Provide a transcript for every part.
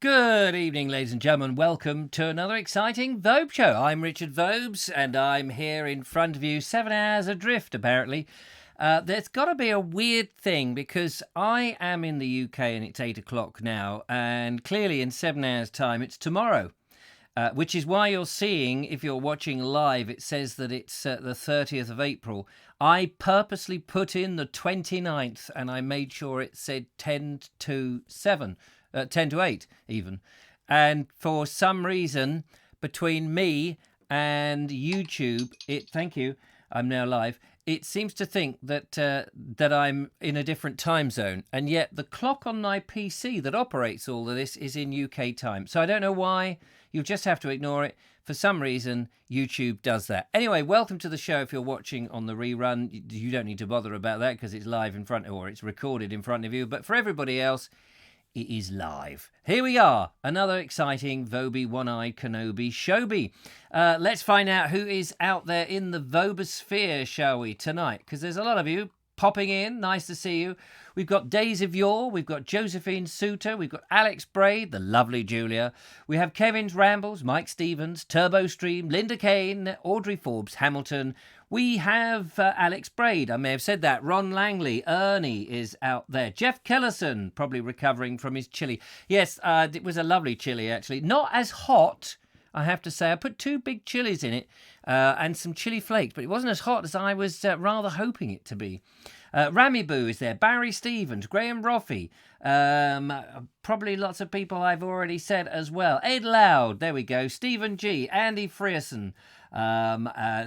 Good evening, ladies and gentlemen. Welcome to another exciting Vobes show. I'm Richard Vobes, and I'm here in front of you 7 hours adrift, apparently. There's got to be a weird thing because I am in the UK and it's 8 o'clock now, and clearly in 7 hours' time it's tomorrow, which is why you're seeing, if you're watching live, it says that it's the 30th of April. I purposely put in the 29th and I made sure it said 10 to 8 even. And for some reason, between me and YouTube, thank you, I'm now live, it seems to think that that I'm in a different time zone. And yet the clock on my PC that operates all of this is in UK time. So I don't know why. You'll just have to ignore it. For some reason, YouTube does that. Anyway, welcome to the show. If you're watching on the rerun, you don't need to bother about that because it's live in front, or it's recorded in front of you. But for everybody else, it is live. Here we are, another exciting Vobie One-Eyed Kenobi Showbie. Let's find out who is out there in the Vobosphere, shall we, tonight? Because there's a lot of you popping in. Nice to see you. We've got Days of Yore. We've got Josephine Suter. We've got Alex Braid, the lovely Julia. We have Kevin's Rambles, Mike Stevens, Turbo Stream, Linda Kane, Audrey Forbes Hamilton. We have Alex Braid. I may have said that. Ron Langley. Ernie is out there. Jeff Kellerson, probably recovering from his chili. Yes, it was a lovely chili, actually. Not as hot, I have to say. I put 2 big chilies in it and some chili flakes, but it wasn't as hot as I was rather hoping it to be. Rami Boo is there. Barry Stevens. Graham Roffey. Probably lots of people I've already said as well. Ed Loud. There we go. Stephen G. Andy Frierson.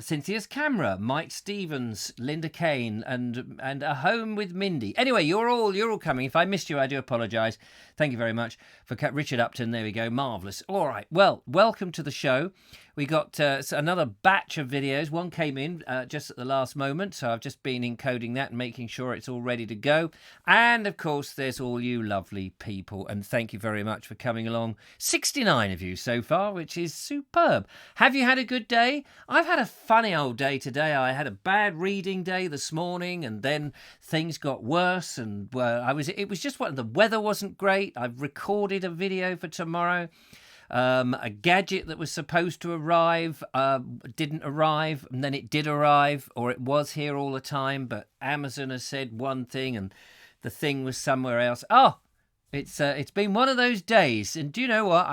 Cynthia's Camera, Mike Stevens, Linda Kane, and A Home with Mindy. Anyway, you're all coming. If I missed you, I do apologise. Thank you very much for Richard Upton. There we go, marvellous. All right, well, welcome to the show. We got another batch of videos. One came in just at the last moment, so I've just been encoding that and making sure it's all ready to go. And of course, there's all you lovely people, and thank you very much for coming along. 69 of you so far, which is superb. Have you had a good day? I've had a funny old day today. I had a bad reading day this morning, and then things got worse, and it was just the weather wasn't great. I've recorded a video for tomorrow. A gadget that was supposed to arrive didn't arrive, and then it did arrive, or it was here all the time, but Amazon has said one thing and the thing was somewhere else. It's been one of those days, and do you know what?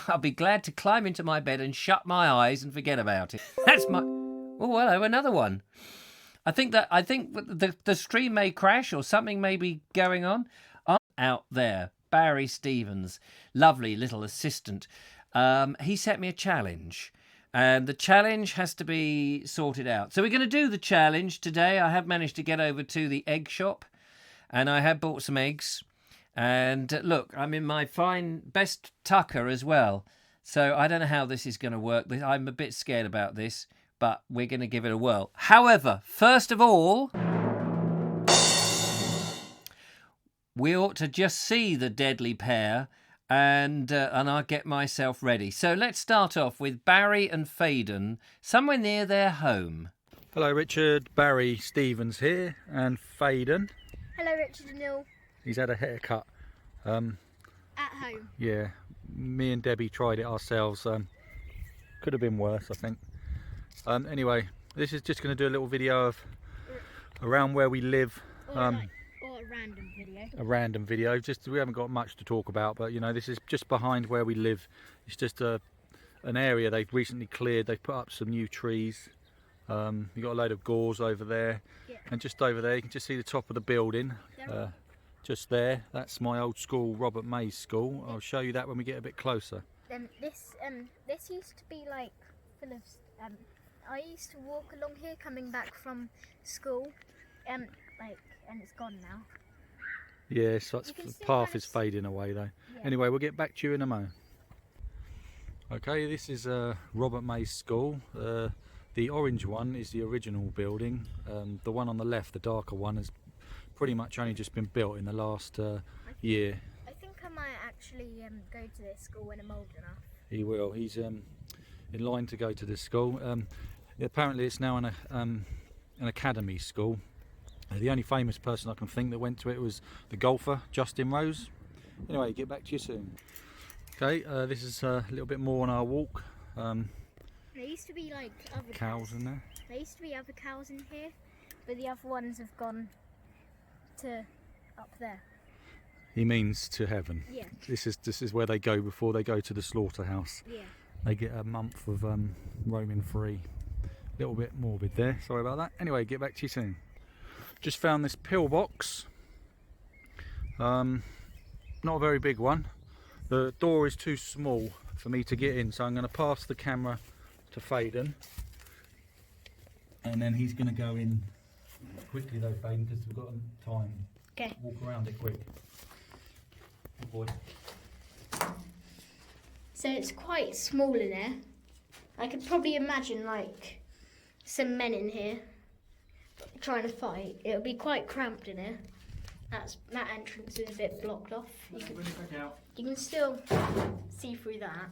I'll be glad to climb into my bed and shut my eyes and forget about it. That's my... Oh, hello, another one. I think the stream may crash or something may be going on. Out there, Barry Stevens, lovely little assistant. He set me a challenge, and the challenge has to be sorted out. So we're going to do the challenge today. I have managed to get over to the egg shop, and I have bought some eggs. And look, I'm in my fine best tucker as well. So I don't know how this is going to work. I'm a bit scared about this, but we're going to give it a whirl. However, first of all, we ought to just see the deadly pair, and I'll get myself ready. So let's start off with Barry and Faden, somewhere near their home. Hello Richard, Barry Stevens here, and Faden. Hello Richard and Neil. He's had a haircut. At home. Yeah, me and Debbie tried it ourselves. Could have been worse, I think. Anyway, this is just going to do a little video of around where we live. Or a random video. A random video. We haven't got much to talk about, but you know, this is just behind where we live. It's just an area they've recently cleared. They've put up some new trees. You've got a load of gauze over there, yeah. And just over there you can just see the top of the building. Just there, that's my old school, Robert May's school. I'll show you that when we get a bit closer. This used to be like full of. I used to walk along here coming back from school, and it's gone now. Yes, the path is fading away though. Yeah. Anyway, we'll get back to you in a moment. Okay, this is Robert May's school. The orange one is the original building. The one on the left, the darker one, has pretty much only just been built in the last year. I think I might actually go to this school when I'm old enough. He will. He's in line to go to this school. Apparently it's now an academy school. The only famous person I can think that went to it was the golfer Justin Rose. Anyway, get back to you soon. Okay, this is a little bit more on our walk. There used to be like other Cows in there. There used to be other cows in here, but the other ones have gone to up there. He means to heaven. Yeah. This is where they go before they go to the slaughterhouse. Yeah. They get a month of roaming free. A little bit morbid there, sorry about that. Anyway, get back to you soon. Just found this pillbox. Not a very big one. The door is too small for me to get in, so I'm going to pass the camera to Faden. And then he's going to go in quickly though, Faden, because we've got time. Okay. Walk around it quick. Good boy. So it's quite small in here. I could probably imagine like some men in here trying to fight. It'll be quite cramped in here. That entrance is a bit blocked off. You can still see through that.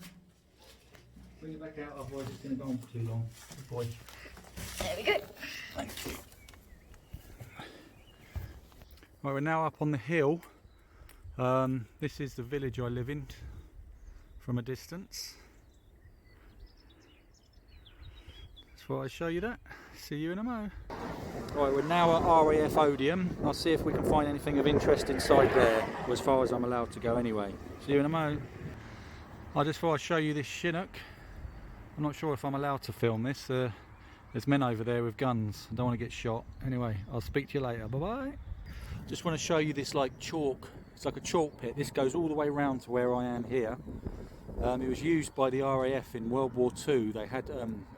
Bring it back out, otherwise it's going to go on for too long. Good boy. There we go. Thank you. Right, we're now up on the hill. This is the village I live in from a distance. Just thought I'd show you that. See you in a mo. Right, we're now at RAF Odium. I'll see if we can find anything of interest inside there, as far as I'm allowed to go anyway. See you in a mo. I just thought I'd show you this Chinook. I'm not sure if I'm allowed to film this. There's men over there with guns. I don't want to get shot. Anyway, I'll speak to you later. Bye bye. Just want to show you this like chalk. It's like a chalk pit. This goes all the way around to where I am here. It was used by the RAF in World War II. They had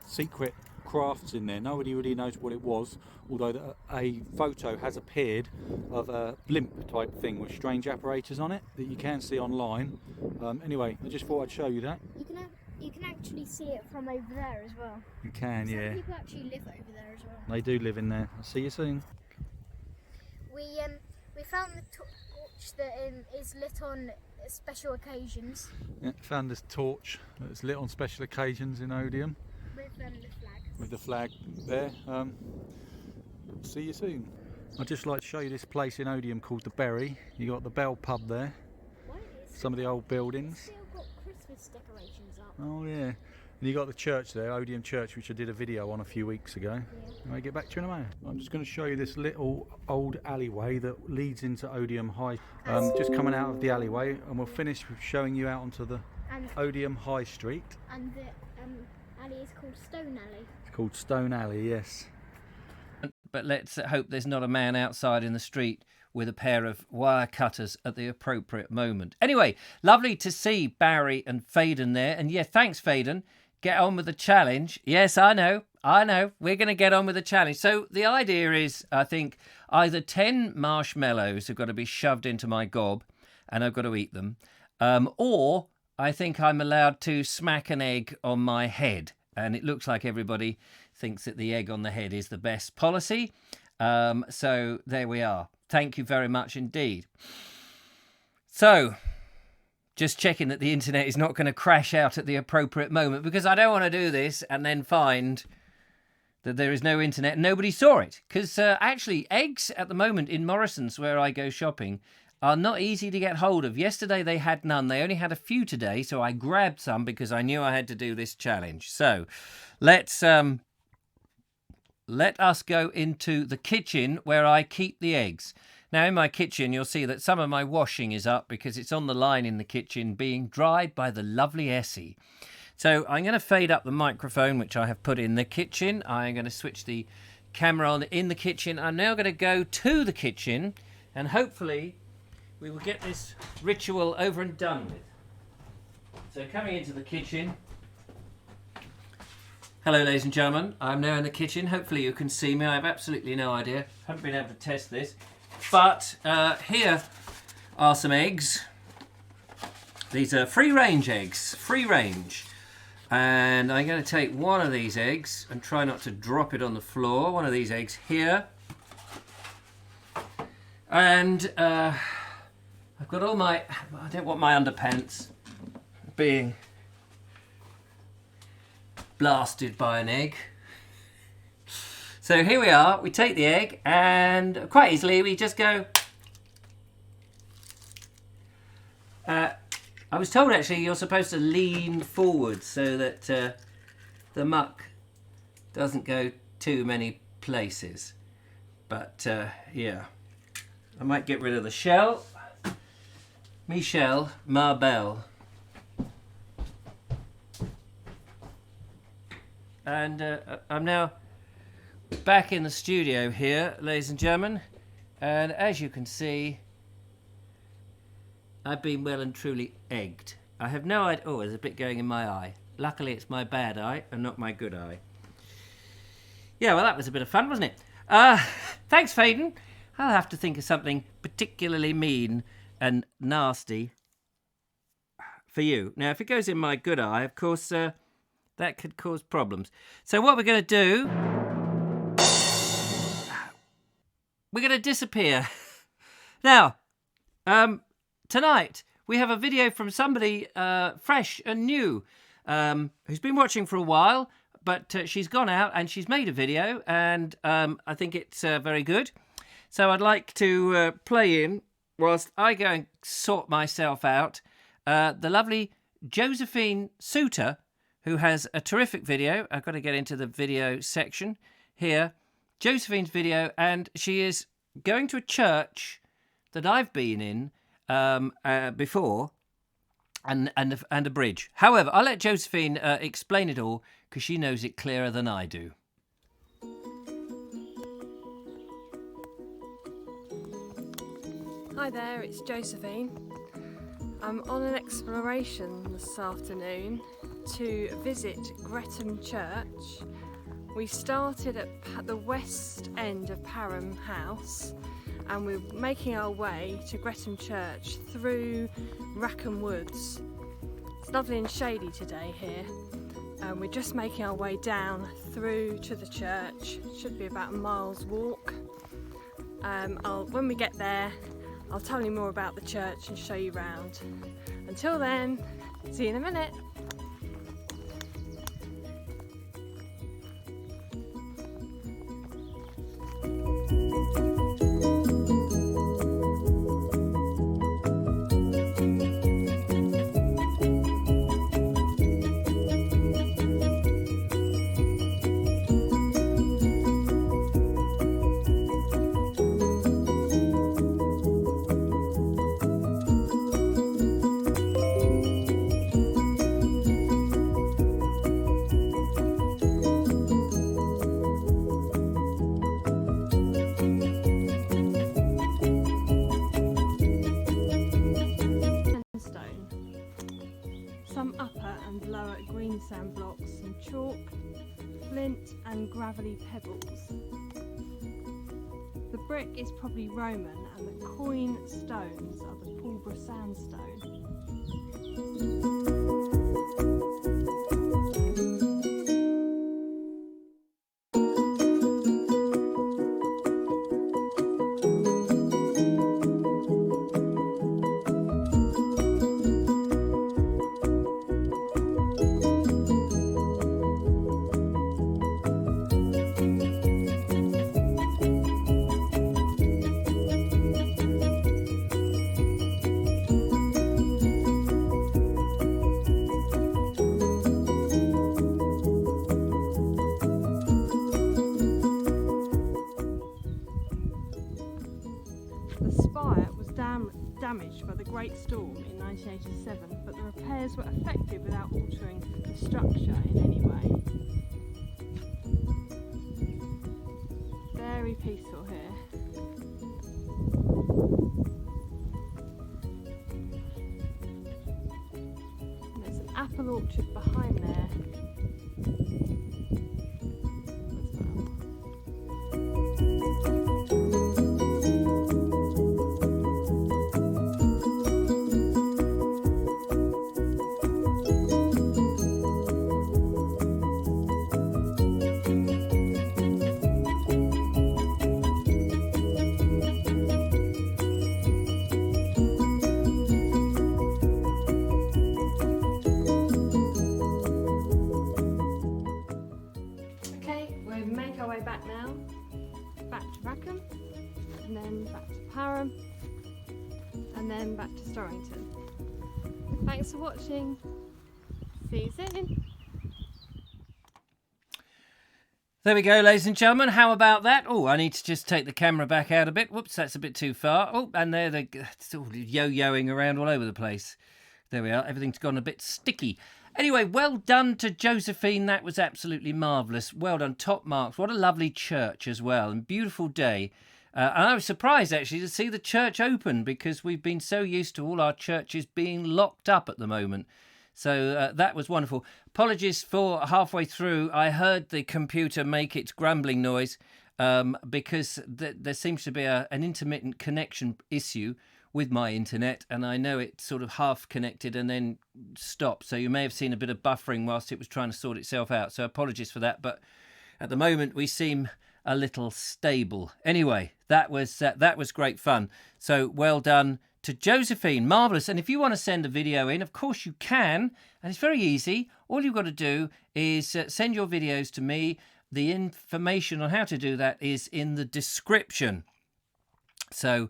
secret crafts in there. Nobody really knows what it was, although a photo has appeared of a blimp type thing with strange apparatus on it that you can see online. Anyway, I just thought I'd show you that. You can actually see it from over there as well. You can, Some yeah. people actually live over there as well. They do live in there. I'll see you soon. We found the torch that is lit on special occasions. Yeah, found this torch that's lit on special occasions in Odium. With the flag. With the flag there. See you soon. I'd just like to show you this place in Odium called the Berry. You got the Bell pub there. Some of the old buildings. It's still got Christmas decorations up. Oh yeah. And you got the church there, Odium Church, which I did a video on a few weeks ago. Yeah. Can I get back to you in a moment? I'm just going to show you this little old alleyway that leads into Odium High. Just coming out of the alleyway, and we'll finish with showing you out onto the Odium High Street. And the alley is called Stone Alley. It's called Stone Alley, yes. But let's hope there's not a man outside in the street with a pair of wire cutters at the appropriate moment. Anyway, lovely to see Barry and Faden there. And yeah, thanks, Faden. Get on with the challenge. Yes, I know. We're going to get on with the challenge. So the idea is, I think, either 10 marshmallows have got to be shoved into my gob and I've got to eat them, or I think I'm allowed to smack an egg on my head. And it looks like everybody thinks that the egg on the head is the best policy. So there we are. Thank you very much indeed. So, just checking that the internet is not going to crash out at the appropriate moment, because I don't want to do this and then find that there is no internet and nobody saw it. Because actually, eggs at the moment in Morrison's, where I go shopping, are not easy to get hold of. Yesterday they had none. They only had a few today, so I grabbed some because I knew I had to do this challenge. So, let us go into the kitchen where I keep the eggs. Now, in my kitchen, you'll see that some of my washing is up because it's on the line in the kitchen being dried by the lovely Essie. So I'm going to fade up the microphone, which I have put in the kitchen. I'm going to switch the camera on in the kitchen. I'm now going to go to the kitchen, and hopefully we will get this ritual over and done with. So coming into the kitchen. Hello, ladies and gentlemen. I'm now in the kitchen. Hopefully you can see me. I have absolutely no idea. Haven't been able to test this. But here are some eggs. These are free-range eggs. Free-range. And I'm going to take one of these eggs and try not to drop it on the floor. One of these eggs here. And I've got all my... I don't want my underpants being blasted by an egg. So here we are, we take the egg and quite easily we just go I was told actually you're supposed to lean forward so that the muck doesn't go too many places. But yeah, I might get rid of the shell. Michel Marbel. And I'm now back in the studio here, ladies and gentlemen. And as you can see, I've been well and truly egged. I have no idea. Oh, there's a bit going in my eye. Luckily, it's my bad eye and not my good eye. Yeah, well, that was a bit of fun, wasn't it? Thanks, Faden. I'll have to think of something particularly mean and nasty for you. Now, if it goes in my good eye, of course, that could cause problems. So what we're going to do, we're going to disappear. Now, tonight, we have a video from somebody fresh and new who's been watching for a while, but she's gone out and she's made a video, and I think it's very good. So I'd like to play in, whilst I go and sort myself out, the lovely Josephine Suter, who has a terrific video. I've got to get into the video section here. Josephine's video, and she is going to a church that I've been in before, and a bridge. However, I'll let Josephine explain it all, because she knows it clearer than I do. Hi there, it's Josephine. I'm on an exploration this afternoon to visit Gretham Church. We started at the west end of Parham House, and we're making our way to Gretham Church through Rackham Woods. It's lovely and shady today here, and we're just making our way down through to the church. Should be about a mile's walk. When we get there, I'll tell you more about the church and show you round. Until then, see you in a minute. Some upper and lower green sand blocks, some chalk, flint and gravelly pebbles. The brick is probably Roman, and the coin stones are the Pulborough sandstone. Damaged by the Great Storm in 1987, but the repairs were effective without altering the structure in any way. Very peaceful here. And there's an apple orchard behind there. Make our way back now, back to Rackham, and then back to Parham, and then back to Storrington. Thanks for watching. See you soon. There we go, ladies and gentlemen. How about that? Oh, I need to just take the camera back out a bit. Whoops, that's a bit too far. Oh, and there they're still yo-yoing around all over the place. There we are. Everything's gone a bit sticky. Anyway, well done to Josephine. That was absolutely marvellous. Well done. Top marks. What a lovely church as well. And beautiful day. And I was surprised, actually, to see the church open because we've been so used to all our churches being locked up at the moment. So that was wonderful. Apologies for halfway through. I heard the computer make its grumbling noise because there seems to be an intermittent connection issue with my internet, and I know it's sort of half connected and then stopped. So you may have seen a bit of buffering whilst it was trying to sort itself out. So apologies for that. But at the moment, we seem a little stable. Anyway, that was great fun. So well done to Josephine. Marvellous. And if you want to send a video in, of course you can. And it's very easy. All you've got to do is send your videos to me. The information on how to do that is in the description. So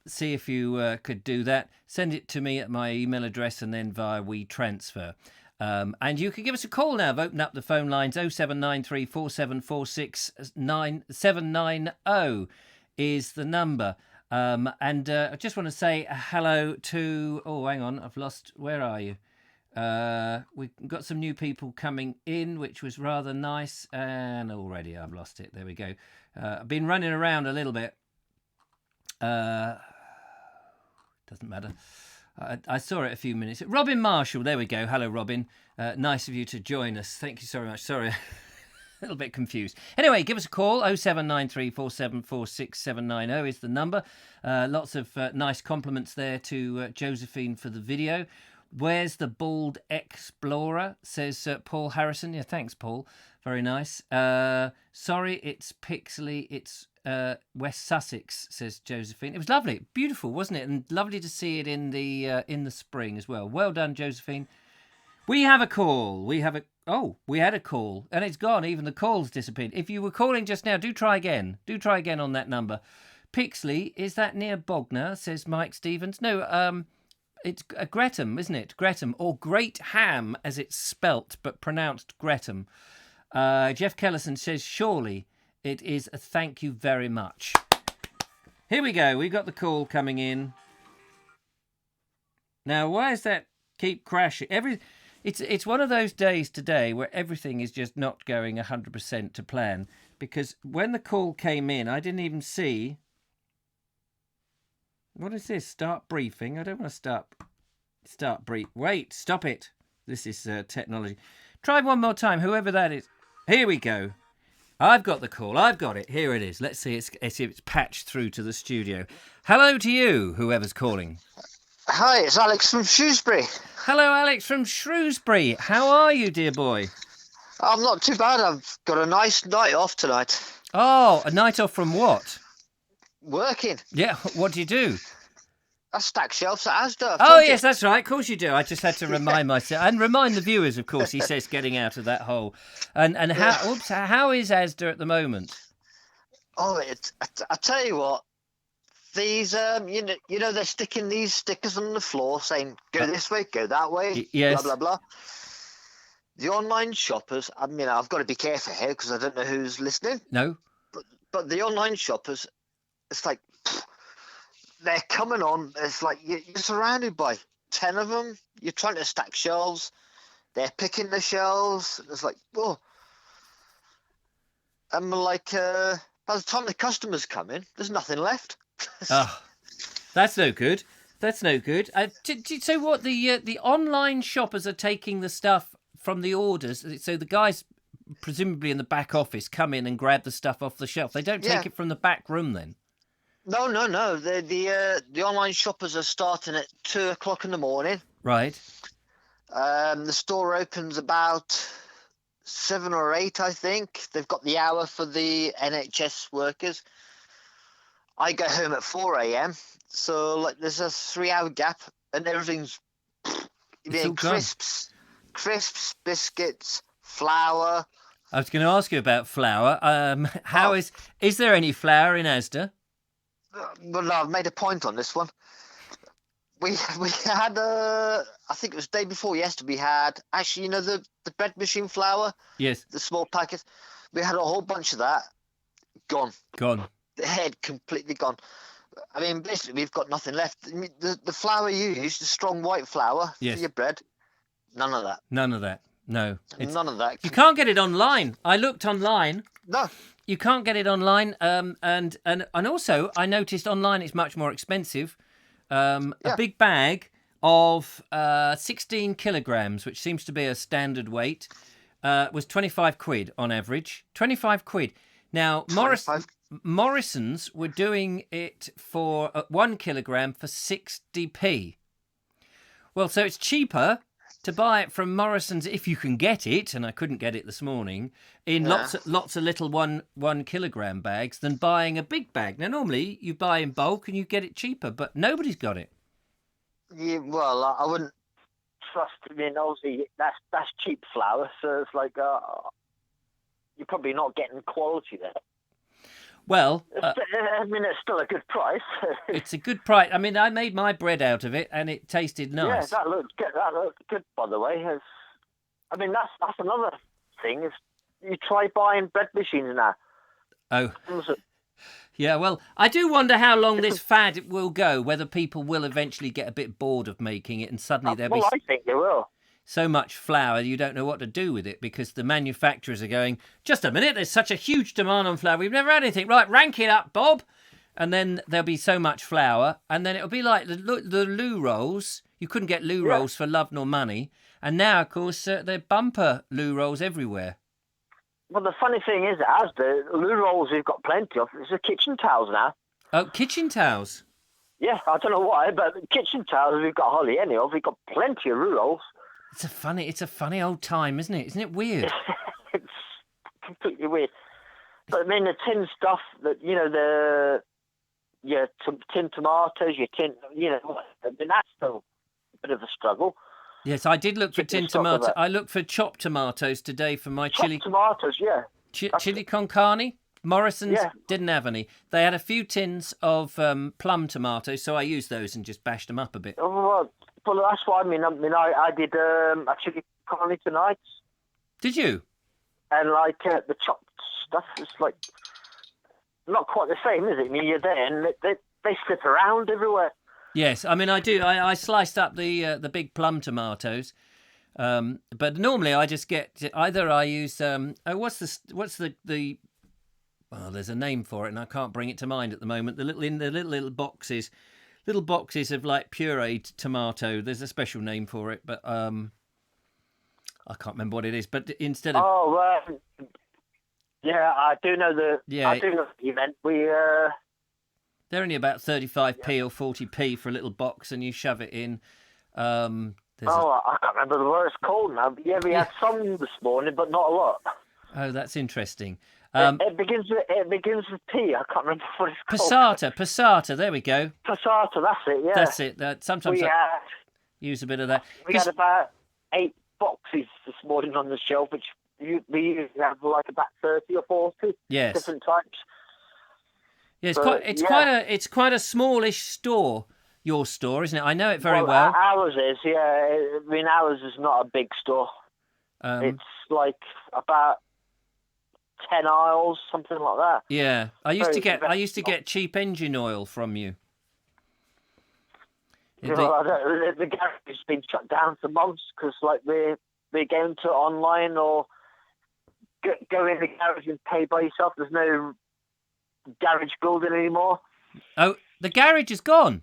see if you could do that. Send it to me at my email address and then via WeTransfer. And you can give us a call now. I've opened up the phone lines. 0793 4746 790 is the number. And I just want to say hello to... Oh, hang on. I've lost... Where are you? We've got some new people coming in, which was rather nice. And already I've lost it. There we go. I've been running around a little bit. Doesn't matter. I saw it a few minutes. Robin Marshall. There we go. Hello, Robin. Nice of you to join us. Thank you so much. Sorry. A little bit confused. Anyway, give us a call. 0793 4746 790 is the number. Lots of nice compliments there to Josephine for the video. Where's the bald explorer? Says Paul Harrison. Yeah, thanks, Paul. Very nice. Sorry, it's pixely. It's West Sussex, says Josephine. It was lovely. Beautiful, wasn't it? And lovely to see it in the spring as well. Well done, Josephine. We have a call. We had a call, and it's gone. Even the call's disappeared. If you were calling just now, do try again. Do try again on that number. Pixley, is that near Bognor? Says Mike Stevens. No, it's Gretham, isn't it? Gretham, or Great Ham, as it's spelt, but pronounced Gretham. Jeff Kellison says, surely it is a thank you very much. Here we go. We got the call coming in. Now, why does that keep crashing? It's one of those days today where everything is just not going 100% to plan. Because when the call came in, I didn't even see... What is this? Start briefing? I don't want to start brief. Wait, stop it. This is technology. Try one more time, whoever that is. Here we go. I've got the call. I've got it. Here it is. Let's see if it's patched through to the studio. Hello to you, whoever's calling. Hi, it's Alex from Shrewsbury. Hello, Alex from Shrewsbury. How are you, dear boy? I'm not too bad. I've got a nice night off tonight. Oh, a night off from what? Working. Yeah, what do you do? I stack shelves at Asda. Oh, yes, that's right. Of course you do. I just had to remind myself. And remind the viewers, of course, he says getting out of that hole. And how is Asda at the moment? Oh, I tell you what. These, you know, they're sticking these stickers on the floor saying, go this way, go that way, yes. blah, blah, blah. The online shoppers, I mean, I've got to be careful here because I don't know who's listening. No. But the online shoppers, it's like, they're coming on. It's like you're surrounded by 10 of them. You're trying to stack shelves. They're picking the shelves. It's like, oh. And like, by the time the customers come in, there's nothing left. Oh, that's no good. That's no good. So what, the online shoppers are taking the stuff from the orders? So the guys, presumably in the back office, come in and grab the stuff off the shelf. They don't take it from the back room then? No. The online shoppers are starting at 2:00 in the morning. Right. The store opens about 7 or 8, I think. They've got the hour for the NHS workers. I go home at 4 a.m. So like there's a 3-hour gap, and everything's crisps, biscuits, flour. I was going to ask you about flour. Is there any flour in Asda? Well, no, I've made a point on this one. we had I think it was the day before yesterday. We had actually, the bread machine flour, Yes. the small packets. We had a whole bunch of that gone. Gone. The head completely gone. I mean, basically, we've got nothing left. I mean, the flour you use, the strong white flour Yes. for your bread, none of that. None of that. No. None of that. You can't get it online. I looked online. No. You can't get it online. And also, I noticed online it's much more expensive. A big bag of 16 kilograms, which seems to be a standard weight, was 25 quid on average. 25 quid. Now, Morrison's were doing it for 1 kilogram for 60p. Well, so it's cheaper to buy it from Morrison's if you can get it, and I couldn't get it this morning, in lots of little 1 kilogram bags than buying a big bag. Now, normally you buy in bulk and you get it cheaper, but nobody's got it. Yeah, well, I wouldn't trust. I mean, obviously that's cheap flour, so it's like you're probably not getting quality there. Well, I mean, it's still a good price. It's a good price. I mean, I made my bread out of it, and it tasted nice. Yeah, that looked good. That looked good, by the way. I mean, that's another thing. Is you try buying bread machines now. Oh. Yeah, well, I do wonder how long this fad will go, whether people will eventually get a bit bored of making it and suddenly there'll be I think they will. So much flour you don't know what to do with it because the manufacturers are going, just a minute, there's such a huge demand on flour. We've never had anything. Right, rank it up, Bob. And then there'll be so much flour. And then it'll be like the loo rolls. You couldn't get loo rolls for love nor money. And now, of course, they're bumper loo rolls everywhere. Well, the funny thing is, as the loo rolls we've got plenty of, it's the kitchen towels now. Oh, kitchen towels? Yeah, I don't know why, but kitchen towels we've got hardly any of. We've got plenty of loo rolls. It's a funny old time, isn't it? Isn't it weird? It's completely weird. But I mean, the tin stuff that tin tomatoes, your tin, I mean, that's still a bit of a struggle. Yes, I did look for tin tomato. I looked for chopped tomatoes today for my chili. Chopped tomatoes, yeah. Chili con carne. Morrison's didn't have any. They had a few tins of plum tomatoes, so I used those and just bashed them up a bit. Oh, well, that's what I mean. I did a chili con carne tonight. Did you? And the chopped stuff is like not quite the same, is it? I mean, you're there and they slip around everywhere. Yes, I mean I do. I sliced up the big plum tomatoes, but normally I just get either I use what's the well, there's a name for it and I can't bring it to mind at the moment. The little boxes. Little boxes of like pureed tomato. There's a special name for it, but I can't remember what it is. But instead of I do know I do know what you meant. They're only about 35p or 40p for a little box, and you shove it in. I can't remember what it's called now. But we had some this morning, but not a lot. Oh, that's interesting. It begins with P. I can't remember what it's called. Passata. There we go. Passata. That's it. Yeah. That's it. Sometimes I use a bit of that. We had about 8 boxes this morning on the shelf, which we usually have like about 30 or 40 different types. Yeah, it's quite a smallish store. Your store, isn't it? I know it very well. Ours is. Yeah. I mean, ours is not a big store. It's like about 10 aisles, something like that. Yeah, I used to get cheap engine oil from you. The garage has been shut down for months because we're going to online or go in the garage and pay by yourself. There's no garage building anymore. Oh, the garage is gone.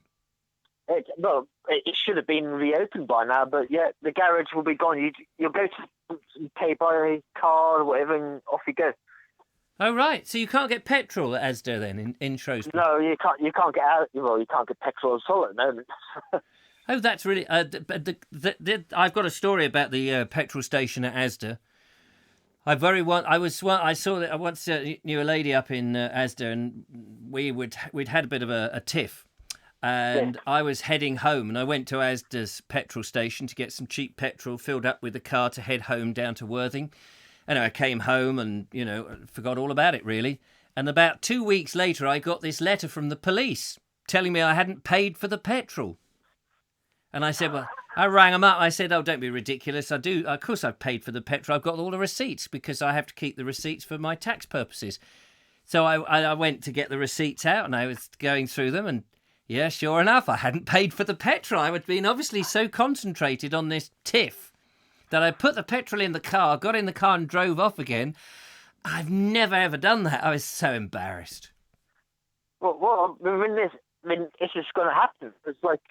It should have been reopened by now, but the garage will be gone. You'll go to pay by card or whatever, and off you go. Oh right, so you can't get petrol at Asda then in Shrewsbury? No, you can't. You can't get out. Well, you can't get petrol at all at the moment. Oh, that's really. I've got a story about the petrol station at Asda. I once knew a lady up in Asda, and we'd had a bit of a tiff. And I was heading home, and I went to Asda's petrol station to get some cheap petrol, filled up with the car to head home down to Worthing. And I came home and, forgot all about it, really. And about 2 weeks later, I got this letter from the police telling me I hadn't paid for the petrol. And I said, well, I rang them up. I said, oh, don't be ridiculous. I do. Of course, I've paid for the petrol. I've got all the receipts because I have to keep the receipts for my tax purposes. So I went to get the receipts out and I was going through them. And yeah, sure enough, I hadn't paid for the petrol. I had been obviously so concentrated on this tiff that I put the petrol in the car, got in the car and drove off again. I've never, ever done that. I was so embarrassed. Well, it's just going to happen. It's like,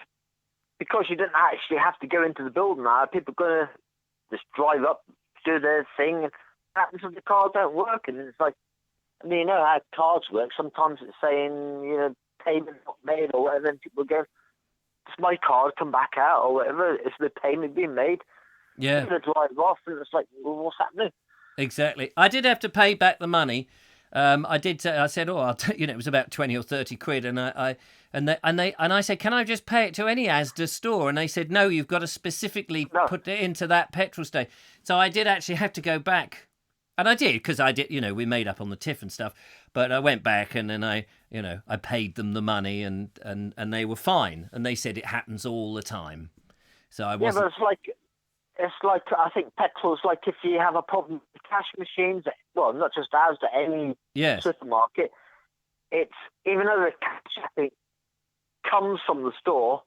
because you didn't actually have to go into the building now, people are going to just drive up, do their thing, and happens if the cars don't work. And it's like, I mean, you know how cards work. Sometimes it's saying, payment not made or whatever, and people go, does my card come back out or whatever? Is the payment being made? Yeah. They drive off, and it's like, well, what's happening? Exactly. I did have to pay back the money. I did. I said, "Oh, it was about 20 or 30 quid," and I said, "Can I just pay it to any Asda store?" And they said, "No, you've got to specifically put it into that petrol station." So I did actually have to go back, and I did because I did. We made up on the tiff and stuff. But I went back and then I paid them the money and they were fine. And they said it happens all the time. So I wasn't. Yeah, but it's like I think petrol's like if you have a problem with cash machines, well, not just ours, but any supermarket, it's, even though the cash, I think, comes from the store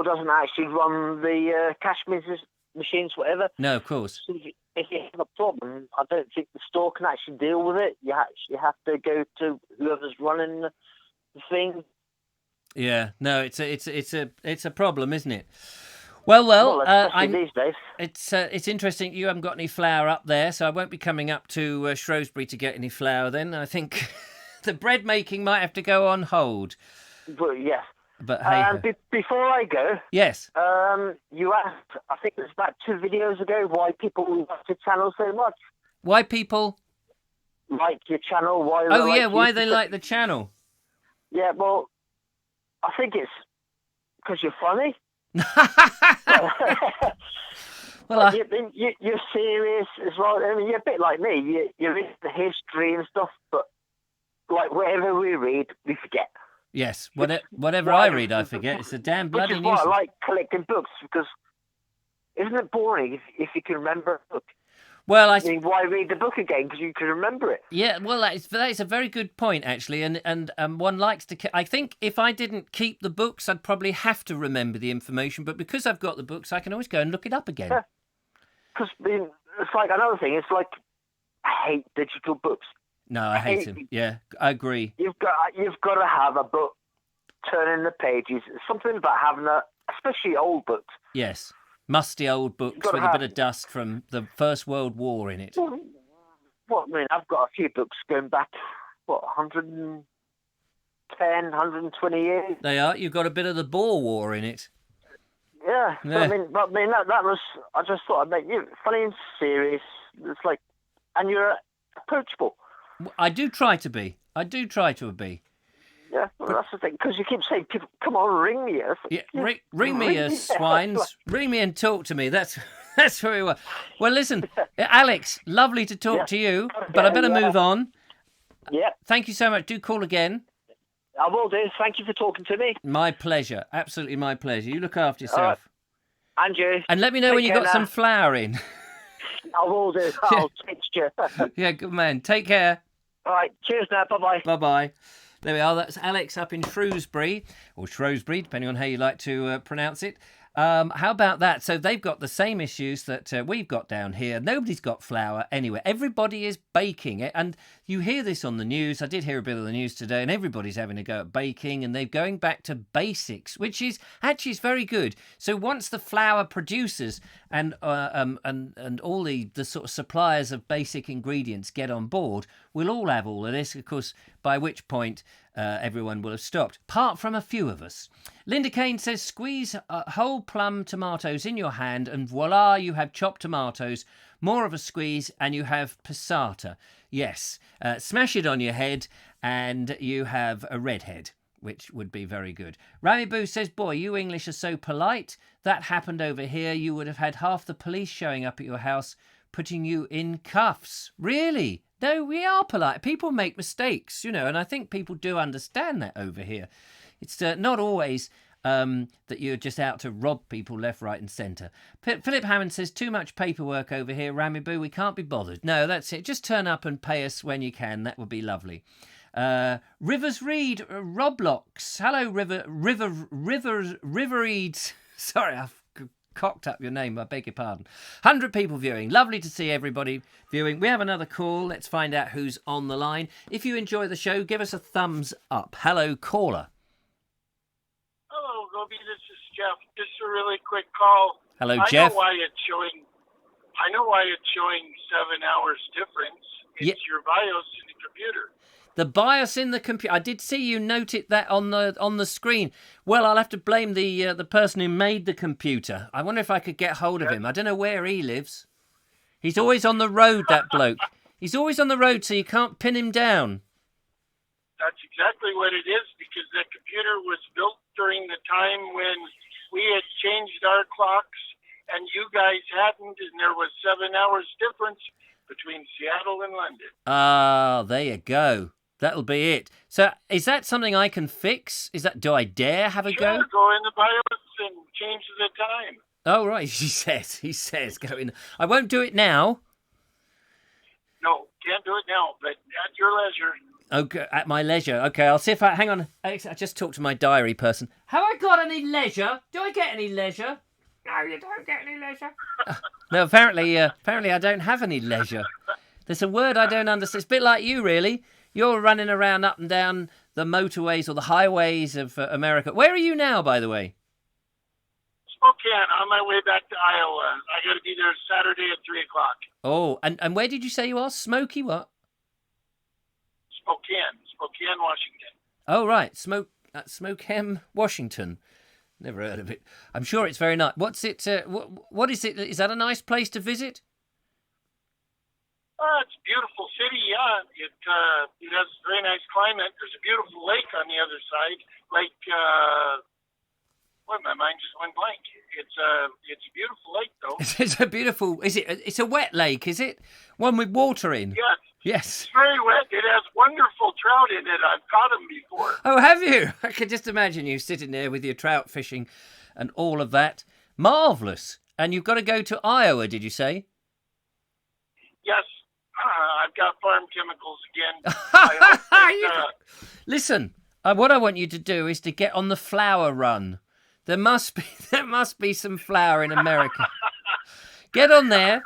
doesn't actually run the cash machines, whatever. No, of course. So if you have a problem, I don't think the store can actually deal with it. You actually have to go to whoever's running the thing. Yeah, no, it's a problem, isn't it? Well, these days. It's interesting. You haven't got any flour up there, so I won't be coming up to Shrewsbury to get any flour. Then I think the bread making might have to go on hold. But yes. But hey, before I go, yes. You asked, I think it was about 2 videos ago, why people like your channel so much. Why people like your channel? Why? Why they like the channel? Yeah, well, I think it's because you're funny. Well, you're serious as well. I mean, you're a bit like me. You're into the history and stuff, but like whatever we read, we forget. Yes, whatever I read, I forget. It's a damn bloody nuisance. Which is why I like collecting books, because isn't it boring if you can remember a book? Well, I mean, why read the book again? Because you can remember it. Yeah, well, that is a very good point, actually, and one likes to. I think if I didn't keep the books, I'd probably have to remember the information. But because I've got the books, I can always go and look it up again. Because it's like another thing. It's like I hate digital books. No, I hate them. Yeah, I agree. You've got to have a book, turning the pages. Something about having especially old books. Yes. Musty old books with a bit of dust from the First World War in it. Well, I mean, I've got a few books going back, 110, 120 years. They are. You've got a bit of the Boer War in it. Yeah. But I mean, that was, I just thought I'd make you funny and serious. It's like, and you're approachable. I do try to be. Yeah, well, that's the thing, because you keep saying, people, come on, ring me. Ring me, swines. Ring me and talk to me. That's very well. Well, listen, Alex, lovely to talk to you, but I better move on. Yeah. Thank you so much. Do call again. I will do. Thank you for talking to me. My pleasure. Absolutely my pleasure. You look after yourself. And you. And let me know when you got some flour in. I will do. I'll text you. Yeah, good man. Take care. All right. Cheers now. Bye-bye. Bye-bye. There we are. That's Alex up in Shrewsbury, or Shrewsbury, depending on how you like to pronounce it. How about that? So they've got the same issues that we've got down here. Nobody's got flour anywhere. Everybody is baking it. And you hear this on the news. I did hear a bit of the news today, and everybody's having a go at baking, and they're going back to basics, which is actually very good. So once the flour producers and all the sort of suppliers of basic ingredients get on board, we'll all have all of this, of course, by which point everyone will have stopped, apart from a few of us. Linda Kane says, squeeze whole plum tomatoes in your hand and voila, you have chopped tomatoes. More of a squeeze and you have passata. Yes, smash it on your head and you have a redhead, which would be very good. Rami Boo says, boy, you English are so polite. That happened over here. You would have had half the police showing up at your house, putting you in cuffs. Really? No, we are polite. People make mistakes, and I think people do understand that over here. It's not always that you're just out to rob people left, right and centre. Philip Hammond says, too much paperwork over here, Ramiboo, we can't be bothered. No, that's it. Just turn up and pay us when you can. That would be lovely. Rivers Reed, Roblox. Hello, River Reeds. Sorry, I've cocked up your name, I beg your pardon. 100 people viewing. Lovely to see everybody viewing. We have another call. Let's find out who's on the line. If you enjoy the show, give us a thumbs up. Hello, caller. Hello, Gobi. This is Jeff. Just a really quick call. Hello, Jeff. I know why it's showing 7 hours difference. It's your BIOS in the computer. The BIOS in the computer. I did see you note it that on the screen. Well, I'll have to blame the person who made the computer. I wonder if I could get hold of him. I don't know where he lives. He's always on the road, that bloke. He's always on the road, so you can't pin him down. That's exactly what it is, because that computer was built during the time when we had changed our clocks and you guys hadn't, and there was 7 hours difference between Seattle and London. Ah, there you go. That'll be it. So, is that something I can fix? Do I dare have a go? Sure, go in the BIOS and change the time. Oh, right, he says, go in. I won't do it now. No, can't do it now, but at your leisure. Okay, at my leisure. Okay, I'll see if hang on. I just talked to my diary person. Have I got any leisure? Do I get any leisure? No, you don't get any leisure. No, apparently I don't have any leisure. There's a word I don't understand. It's a bit like you, really. You're running around up and down the motorways or the highways of America. Where are you now, by the way? Spokane, on my way back to Iowa. I got to be there Saturday at 3 o'clock. Oh, and where did you say you are? Smoky what? Spokane, Washington. Oh, right. Spokane, Washington. Never heard of it. I'm sure it's very nice. What's it? What is it? Is that a nice place to visit? It's a beautiful city, yeah. It has a very nice climate. There's a beautiful lake on the other side. My mind just went blank. It's a beautiful lake, though. It's a beautiful. Is it? It's a wet lake, is it? One with water in. Yes. Yes. It's very wet. It has wonderful trout in it. I've caught them before. Oh, have you? I can just imagine you sitting there with your trout fishing and all of that. Marvellous. And you've got to go to Iowa, did you say? Yes. I've got farm chemicals again. Listen, what I want you to do is to get on the flour run. There must be some flour in America. Get on there.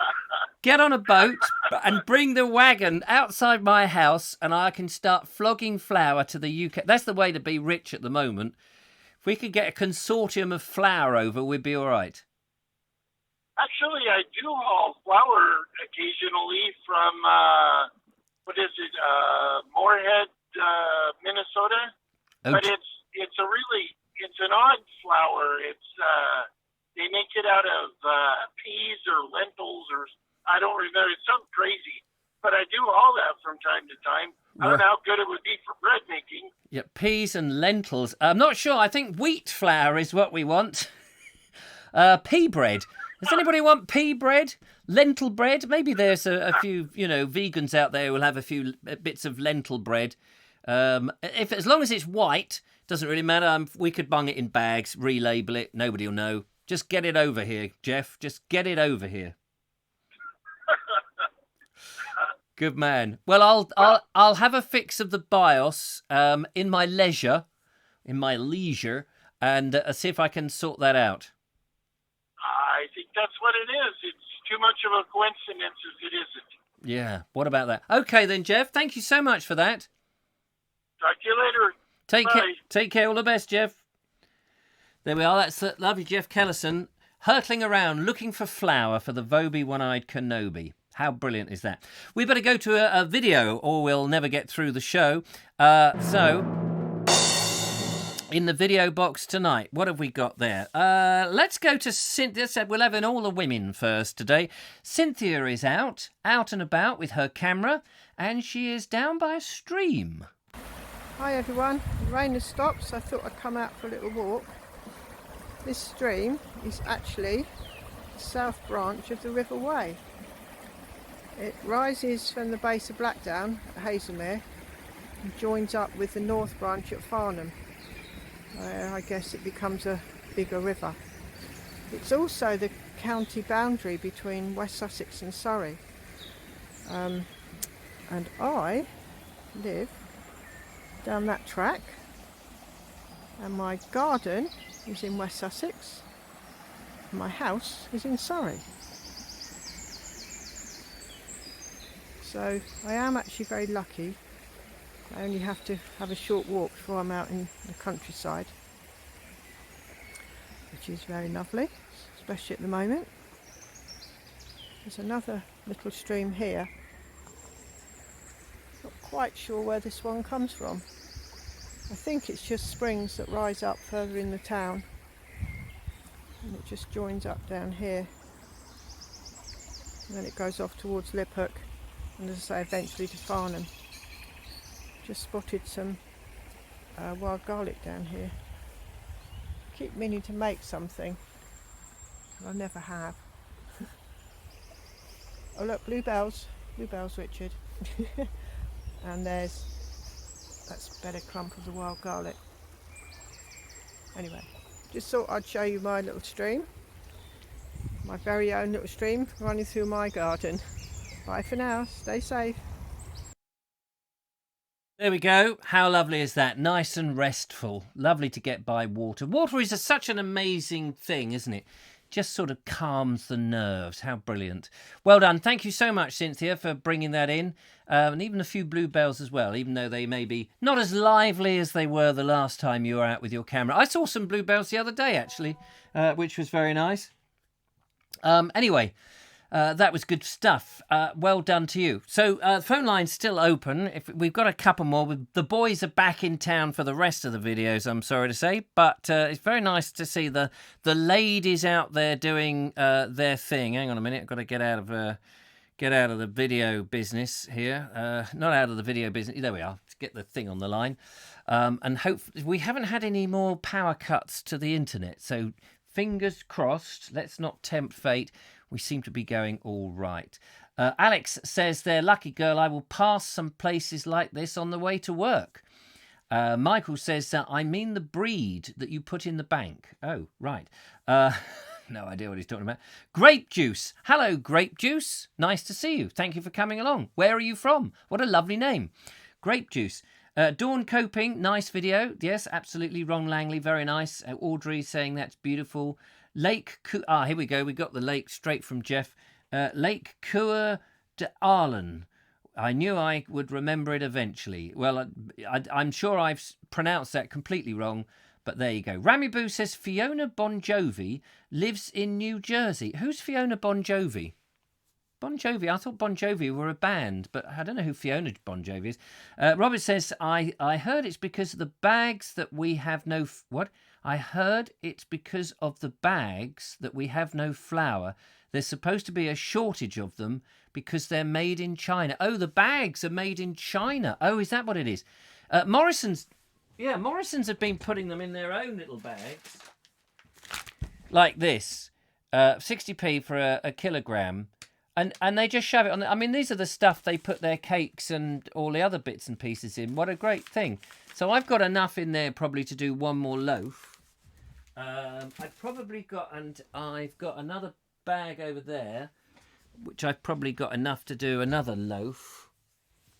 Get on a boat and bring the wagon outside my house, and I can start flogging flour to the UK. That's the way to be rich at the moment. If we could get a consortium of flour over, we'd be all right. Actually, I do haul flour occasionally from, Moorhead, Minnesota. Oh, but it's an odd flour. They make it out of peas or lentils or I don't remember. It's something crazy. But I do all that from time to time. I don't know how good it would be for bread making. Yeah, peas and lentils. I'm not sure. I think wheat flour is what we want. Pea bread. Does anybody want pea bread? Lentil bread? Maybe there's a few, vegans out there who will have a few bits of lentil bread. As long as it's white, doesn't really matter. We could bung it in bags, relabel it. Nobody will know. Just get it over here, Jeff. Just get it over here. Good man. Well, I'll have a fix of the BIOS in my leisure, and see if I can sort that out. I think that's what it is. It's too much of a coincidence as it isn't. Yeah. What about that? Okay then, Jeff. Thank you so much for that. Talk to you later. Take care. All the best, Jeff. There we are. That's lovely Jeff Kellison hurtling around looking for flour for the Vobie one-eyed Kenobi. How brilliant is that? We better go to a video or we'll never get through the show. So, in the video box tonight, what have we got there? Let's go to Cynthia. We'll have in all the women first today. Cynthia is out and about with her camera, and she is down by a stream. Hi everyone, the rain has stopped, so I thought I'd come out for a little walk. This stream is actually the south branch of the River Wey. It rises from the base of Blackdown at Hazelmere and joins up with the north branch at Farnham. I guess it becomes a bigger river. It's also the county boundary between West Sussex and Surrey. And I live down that track, and my garden is in West Sussex, and my house is in Surrey. So I am actually very lucky. I only have to have a short walk before I'm out in the countryside, which is very lovely, especially at the moment. There's another little stream here. Not quite sure where this one comes from. I think it's just springs that rise up further in the town, and it just joins up down here, and then it goes off towards Liphook, and as I say, eventually to Farnham. Just spotted some wild garlic down here. I keep meaning to make something, but I never have. Oh look, bluebells, Richard. And that's better clump of the wild garlic. Anyway, just thought I'd show you my little stream, my very own little stream running through my garden. Bye for now, stay safe. There we go. How lovely is that? Nice and restful. Lovely to get by water. Water is such an amazing thing, isn't it? Just sort of calms the nerves. How brilliant. Well done. Thank you so much, Cynthia, for bringing that in. And even a few bluebells as well, even though they may be not as lively as they were the last time you were out with your camera. I saw some bluebells the other day, actually, which was very nice. Anyway, that was good stuff. Well done to you. So the phone line's still open. If we've got a couple more. The boys are back in town for the rest of the videos, I'm sorry to say. But it's very nice to see the ladies out there doing their thing. Hang on a minute. I've got to get out of the video business here. Not out of the video business. There we are. Let's get the thing on the line. And hopefully we haven't had any more power cuts to the internet. So fingers crossed. Let's not tempt fate. We seem to be going all right. Alex says there, lucky girl, I will pass some places like this on the way to work. Michael says, I mean the breed that you put in the bank. Oh, right. No idea what he's talking about. Grape Juice. Hello, Grape Juice. Nice to see you. Thank you for coming along. Where are you from? What a lovely name. Grape Juice. Dawn Coping, nice video. Yes, absolutely. Ron Langley, very nice. Audrey saying that's beautiful. Here we go. We got the lake straight from Jeff. Lake Coeur d'Arlen. I knew I would remember it eventually. Well, I'm sure I've pronounced that completely wrong, but there you go. Rami Boo says Fiona Bon Jovi lives in New Jersey. Who's Fiona Bon Jovi? Bon Jovi? I thought Bon Jovi were a band, but I don't know who Fiona Bon Jovi is. Robert says, I heard it's because of the bags that we have no... What? I heard it's because of the bags that we have no flour. There's supposed to be a shortage of them because they're made in China. Oh, the bags are made in China. Oh, is that what it is? Morrison's have been putting them in their own little bags. Like this. 60p for a kilogram. And they just shove it on. I mean, these are the stuff they put their cakes and all the other bits and pieces in. What a great thing. So I've got enough in there probably to do one more loaf. I've got another bag over there, which I've probably got enough to do another loaf.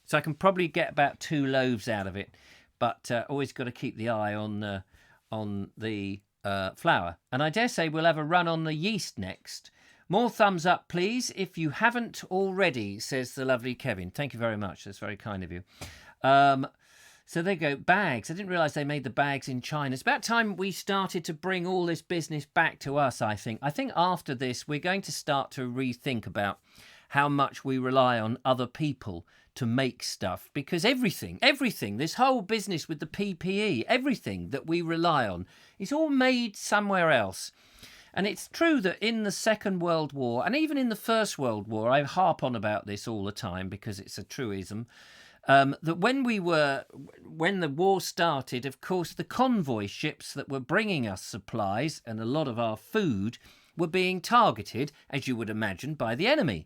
So I can probably get about 2 loaves out of it. But always got to keep the eye on the flour. And I dare say we'll have a run on the yeast next. More thumbs up, please, if you haven't already, says the lovely Kevin. Thank you very much. That's very kind of you. So there you go. Bags. I didn't realise they made the bags in China. It's about time we started to bring all this business back to us, I think. I think after this, we're going to start to rethink about how much we rely on other people to make stuff. Because everything, this whole business with the PPE, everything that we rely on is all made somewhere else. And it's true that in the Second World War, and even in the First World War, I harp on about this all the time because it's a truism, that when the war started, of course, the convoy ships that were bringing us supplies and a lot of our food were being targeted, as you would imagine, by the enemy.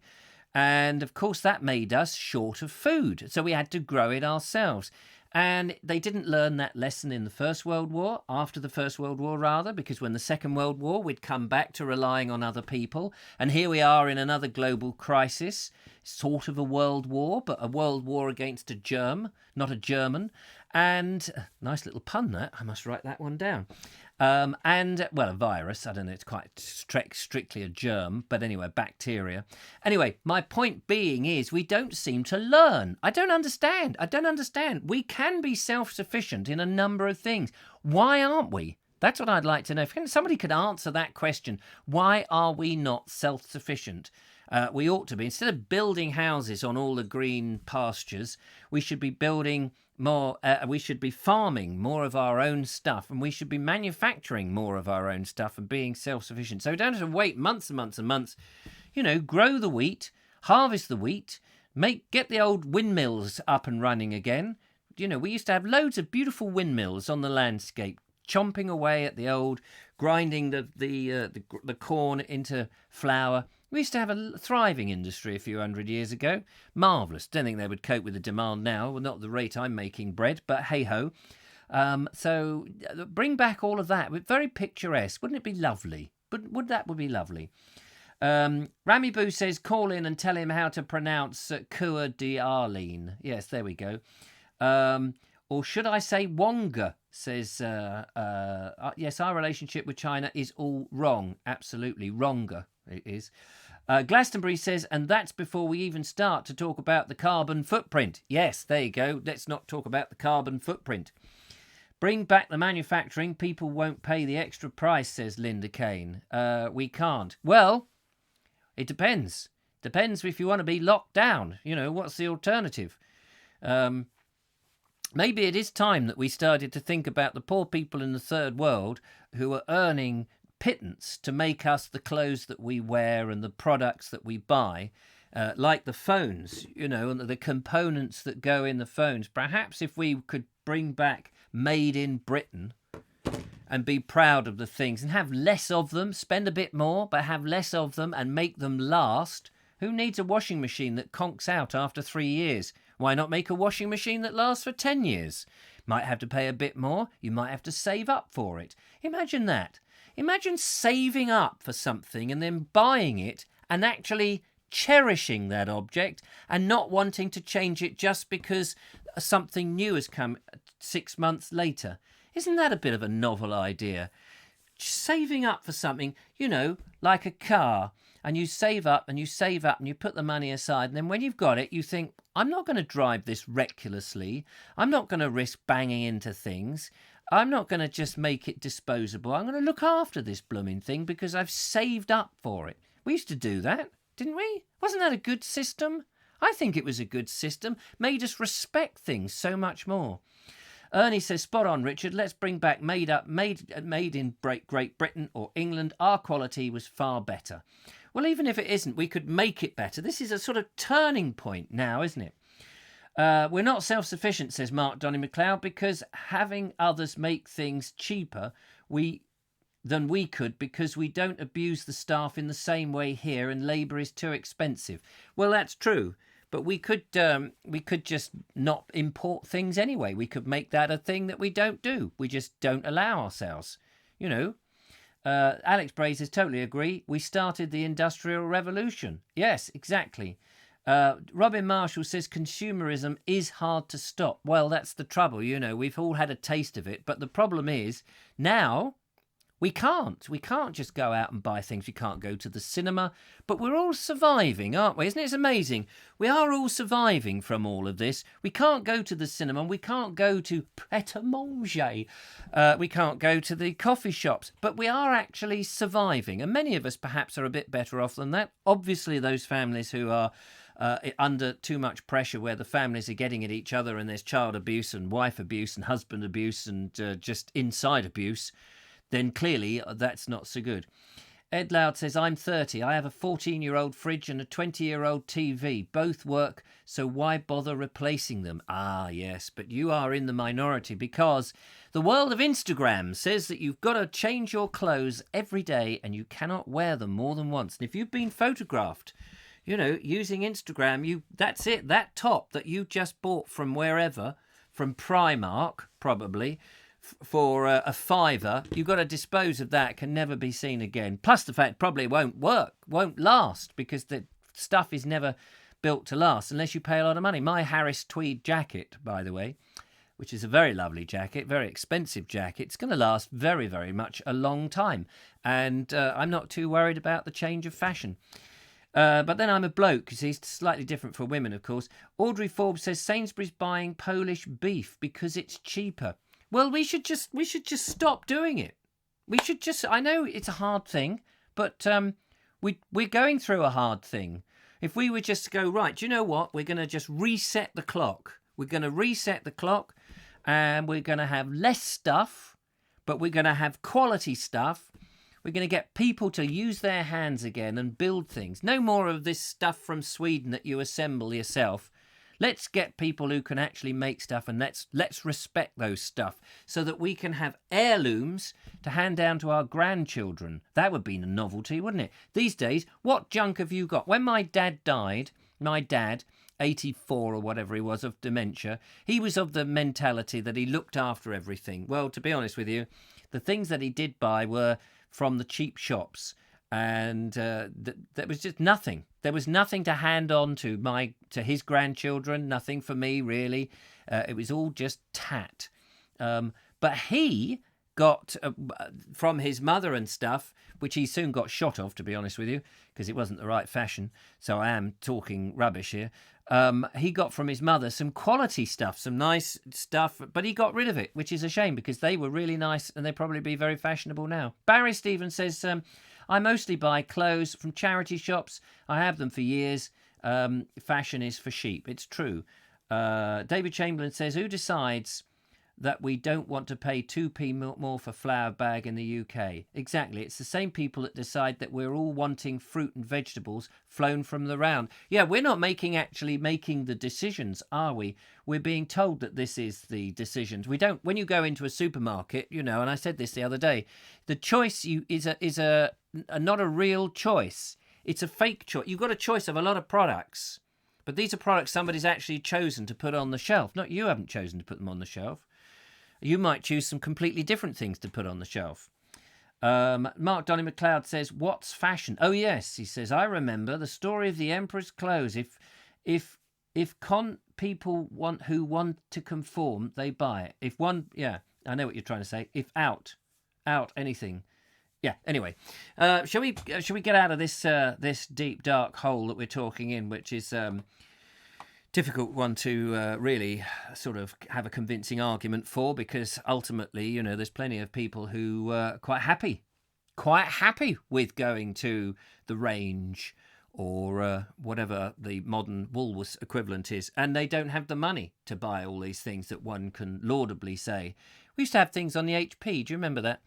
And, of course, that made us short of food. So we had to grow it ourselves. And they didn't learn that lesson in the First World War, after the First World War rather, because when the Second World War, we'd come back to relying on other people. And here we are in another global crisis, sort of a world war, but a world war against a germ, not a German. And nice little pun that, I must write that one down. And, well, a virus, I don't know, it's quite strictly a germ, but anyway, bacteria. Anyway, my point being is we don't seem to learn. I don't understand. We can be self-sufficient in a number of things. Why aren't we? That's what I'd like to know. If somebody could answer that question, why are we not self-sufficient? We ought to be. Instead of building houses on all the green pastures, we should be building more, we should be farming more of our own stuff, and we should be manufacturing more of our own stuff and being self-sufficient. So we don't have to wait months and months and months. Grow the wheat, harvest the wheat, get the old windmills up and running again. We used to have loads of beautiful windmills on the landscape, chomping away at the old, grinding the corn into flour. We used to have a thriving industry a few hundred years ago. Marvellous. Don't think they would cope with the demand now. Well, not at the rate I'm making bread, but hey-ho. So bring back all of that. Very picturesque. Wouldn't it be lovely? Would be lovely. Rami Boo says, call in and tell him how to pronounce Kua de Arlene. Yes, there we go. Or should I say Wonga, says, yes, our relationship with China is all wrong. Absolutely. Wronger it is. Glastonbury says, and that's before we even start to talk about the carbon footprint. Yes, there you go. Let's not talk about the carbon footprint. Bring back the manufacturing. People won't pay the extra price, says Linda Kane. We can't. Well, it depends. Depends if you want to be locked down. What's the alternative? Maybe it is time that we started to think about the poor people in the third world who are earning pittance to make us the clothes that we wear and the products that we buy, like the phones, and the components that go in the phones. Perhaps if we could bring back made in Britain and be proud of the things and have less of them, spend a bit more, but have less of them and make them last. Who needs a washing machine that conks out after 3 years? Why not make a washing machine that lasts for 10 years? Might have to pay a bit more. You might have to save up for it. Imagine that. Imagine saving up for something and then buying it and actually cherishing that object and not wanting to change it just because something new has come 6 months later. Isn't that a bit of a novel idea? Saving up for something, like a car, and you save up and you save up and you put the money aside, and then when you've got it, you think, I'm not going to drive this recklessly. I'm not going to risk banging into things. I'm not going to just make it disposable. I'm going to look after this blooming thing because I've saved up for it. We used to do that, didn't we? Wasn't that a good system? I think it was a good system. Made us respect things so much more. Ernie says, spot on, Richard. Let's bring back made in Great Britain or England. Our quality was far better. Well, even if it isn't, we could make it better. This is a sort of turning point now, isn't it? We're not self-sufficient, says Mark Donny McLeod, because having others make things cheaper than we could, because we don't abuse the staff in the same way here and labour is too expensive. Well, that's true, but we could just not import things anyway. We could make that a thing that we don't do. We just don't allow ourselves, Alex Bray says, totally agree. We started the Industrial Revolution. Yes, exactly. Robin Marshall says consumerism is hard to stop. Well, that's the trouble, we've all had a taste of it, but the problem is now we can't just go out and buy things. We can't go to the cinema, but we're all surviving, aren't we? Isn't it amazing? We are all surviving from all of this. We can't go to the cinema, we can't go to pret-a-manger, we can't go to the coffee shops, but we are actually surviving, and many of us perhaps are a bit better off than that. Obviously those families who are under too much pressure, where the families are getting at each other and there's child abuse and wife abuse and husband abuse and just inside abuse, then clearly that's not so good. Ed Loud says, I'm 30. I have a 14-year-old fridge and a 20-year-old TV. Both work, so why bother replacing them? Ah, yes, but you are in the minority because the world of Instagram says that you've got to change your clothes every day and you cannot wear them more than once. And if you've been photographed, using Instagram, that's it, that top that you just bought from wherever from Primark, probably, for a £5, you've got to dispose of that, can never be seen again. Plus the fact probably won't work, won't last, because the stuff is never built to last unless you pay a lot of money. My Harris tweed jacket, by the way, which is a very lovely jacket, very expensive jacket, it's going to last very, very much a long time. And I'm not too worried about the change of fashion. But then I'm a bloke, you see, it's slightly different for women, of course. Audrey Forbes says Sainsbury's buying Polish beef because it's cheaper. Well, we should just stop doing it. We should just, I know it's a hard thing, but we're going through a hard thing. If we were just to go, right, do you know what? We're going to just reset the clock. We're going to reset the clock, and we're going to have less stuff, but we're going to have quality stuff. We're going to get people to use their hands again and build things. No more of this stuff from Sweden that you assemble yourself. Let's get people who can actually make stuff, and let's respect those stuff so that we can have heirlooms to hand down to our grandchildren. That would be a novelty, wouldn't it? These days, what junk have you got? When my dad died, 84 or whatever he was, of dementia, he was of the mentality that he looked after everything. Well, to be honest with you, the things that he did buy were from the cheap shops, and there was just nothing. There was nothing to hand on to his grandchildren, nothing for me, really. It was all just tat. But he got, from his mother and stuff, which he soon got shot of, to be honest with you, because it wasn't the right fashion, so I am talking rubbish here. He got from his mother some quality stuff, some nice stuff, but he got rid of it, which is a shame, because they were really nice and they'd probably be very fashionable now. Barry Stevens says, I mostly buy clothes from charity shops. I have them for years. Fashion is for sheep. It's true. David Chamberlain says, who decides that we don't want to pay 2p more for flour bag in the UK? Exactly. It's the same people that decide that we're all wanting fruit and vegetables flown from the round. Yeah, we're not actually making the decisions, are we? We're being told that this is the decisions. We don't. When you go into a supermarket, and I said this the other day, the choice is not a real choice. It's a fake choice. You've got a choice of a lot of products, but these are products somebody's actually chosen to put on the shelf. Not you haven't chosen to put them on the shelf. You might choose some completely different things to put on the shelf. Mark Donny McLeod says, what's fashion? Oh, yes, he says, I remember the story of the emperor's clothes. If people who want to conform, they buy it. I know what you're trying to say. If out anything. Yeah, anyway. Shall we get out of this deep, dark hole that we're talking in, which is difficult one to really sort of have a convincing argument for, because ultimately, there's plenty of people who are quite happy with going to the range or whatever the modern Woolworths equivalent is, and they don't have the money to buy all these things that one can laudably say. We used to have things on the HP, do you remember that?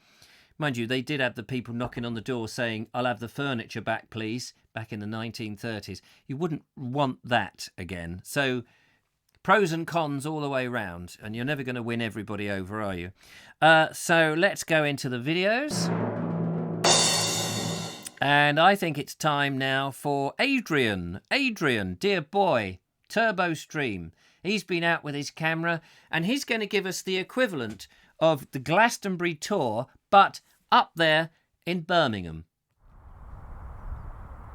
Mind you, they did have the people knocking on the door saying, I'll have the furniture back, please, back in the 1930s. You wouldn't want that again. So pros and cons all the way round, and you're never going to win everybody over, are you? So let's go into the videos. And I think it's time now for Adrian. Adrian, dear boy, Turbo Stream. He's been out with his camera, and he's going to give us the equivalent of the Glastonbury tour, but up there in Birmingham.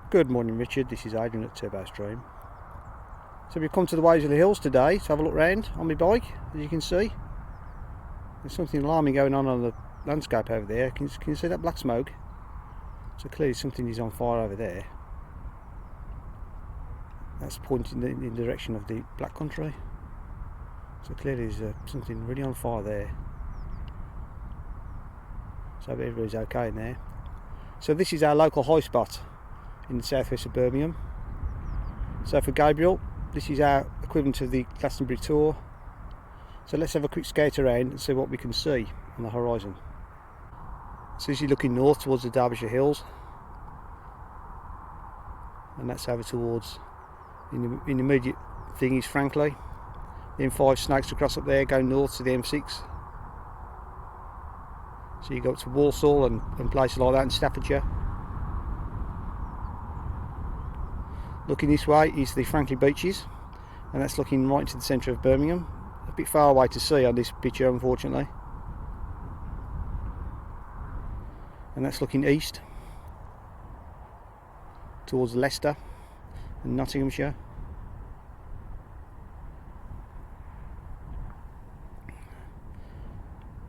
Good morning, Richard. This is Adrian at Turbo Stream. So we've come to the Waverley Hills today to have a look round on my bike. As you can see, there's something alarming going on the landscape over there. Can you see that black smoke? So clearly something is on fire over there. That's pointing in the direction of the Black Country. So clearly there's something really on fire there. So everybody's okay in there. So this is our local high spot in the southwest of Birmingham. So for Gabriel, this is our equivalent of the Glastonbury tour. So let's have a quick skate around and see what we can see on the horizon. So as you're looking north towards the Derbyshire Hills, and that's over towards, in the immediate thing is Frankley. The M5 snakes across up there, going north to the M6. So you go up to Walsall and places like that in Staffordshire. Looking this way is the Frankley Beaches, and that's looking right into the centre of Birmingham. a bit far away to see on this picture, unfortunately. And that's looking east towards Leicester and Nottinghamshire.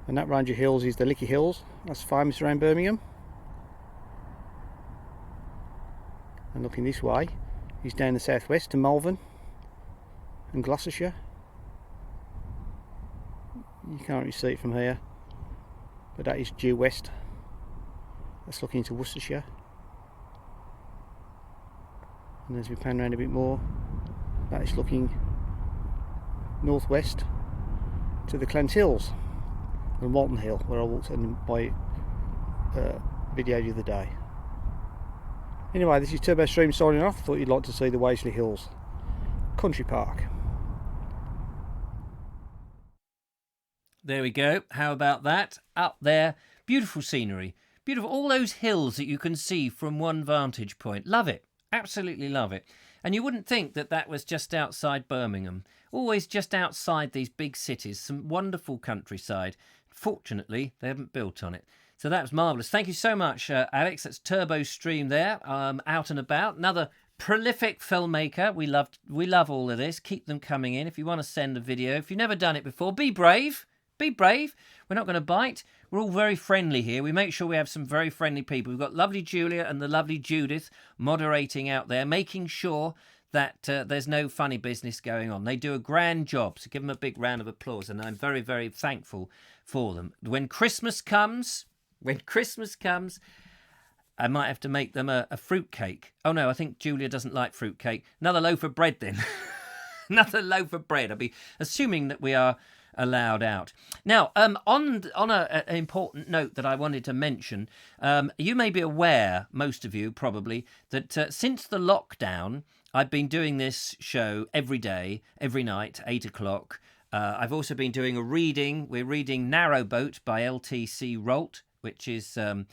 And that range of hills is the Lickey Hills. That's famous around Birmingham. And looking this way is down the southwest to Malvern and Gloucestershire. You can't really see it from here, but that is due west. That's looking into Worcestershire. And as we pan around a bit more, that is looking northwest to the Clent Hills and Walton Hill, where I walked in my video the other day. Anyway, this is Turbo Stream signing off. Thought you'd like to see the Waisley Hills Country Park. There we go. How about that? Up there, beautiful scenery. Beautiful. All those hills that you can see from one vantage point. Love it. Absolutely love it. And you wouldn't think that that was just outside Birmingham. Always just outside these big cities. Some wonderful countryside. Fortunately, they haven't built on it. So that was marvellous. Thank you so much, Alex. That's Turbo Stream there, out and about. Another prolific filmmaker. We love all of this. Keep them coming in. If you want to send a video, if you've never done it before, be brave. Be brave. We're not going to bite. We're all very friendly here. We make sure we have some very friendly people. We've got lovely Julia and the lovely Judith moderating out there, making sure that there's no funny business going on. They do a grand job, so give them a big round of applause, and I'm very, very thankful for them. When Christmas comes, I might have to make them a fruit cake. Oh no, I think Julia doesn't like fruit cake. Another loaf of bread then. Another loaf of bread. I'll be assuming that we are allowed out. Now, on an important note that I wanted to mention, you may be aware, most of you probably, that since the lockdown, I've been doing this show every day, every night, 8 o'clock. I've also been doing a reading. We're reading Narrowboat by L.T.C. Rolt, which is a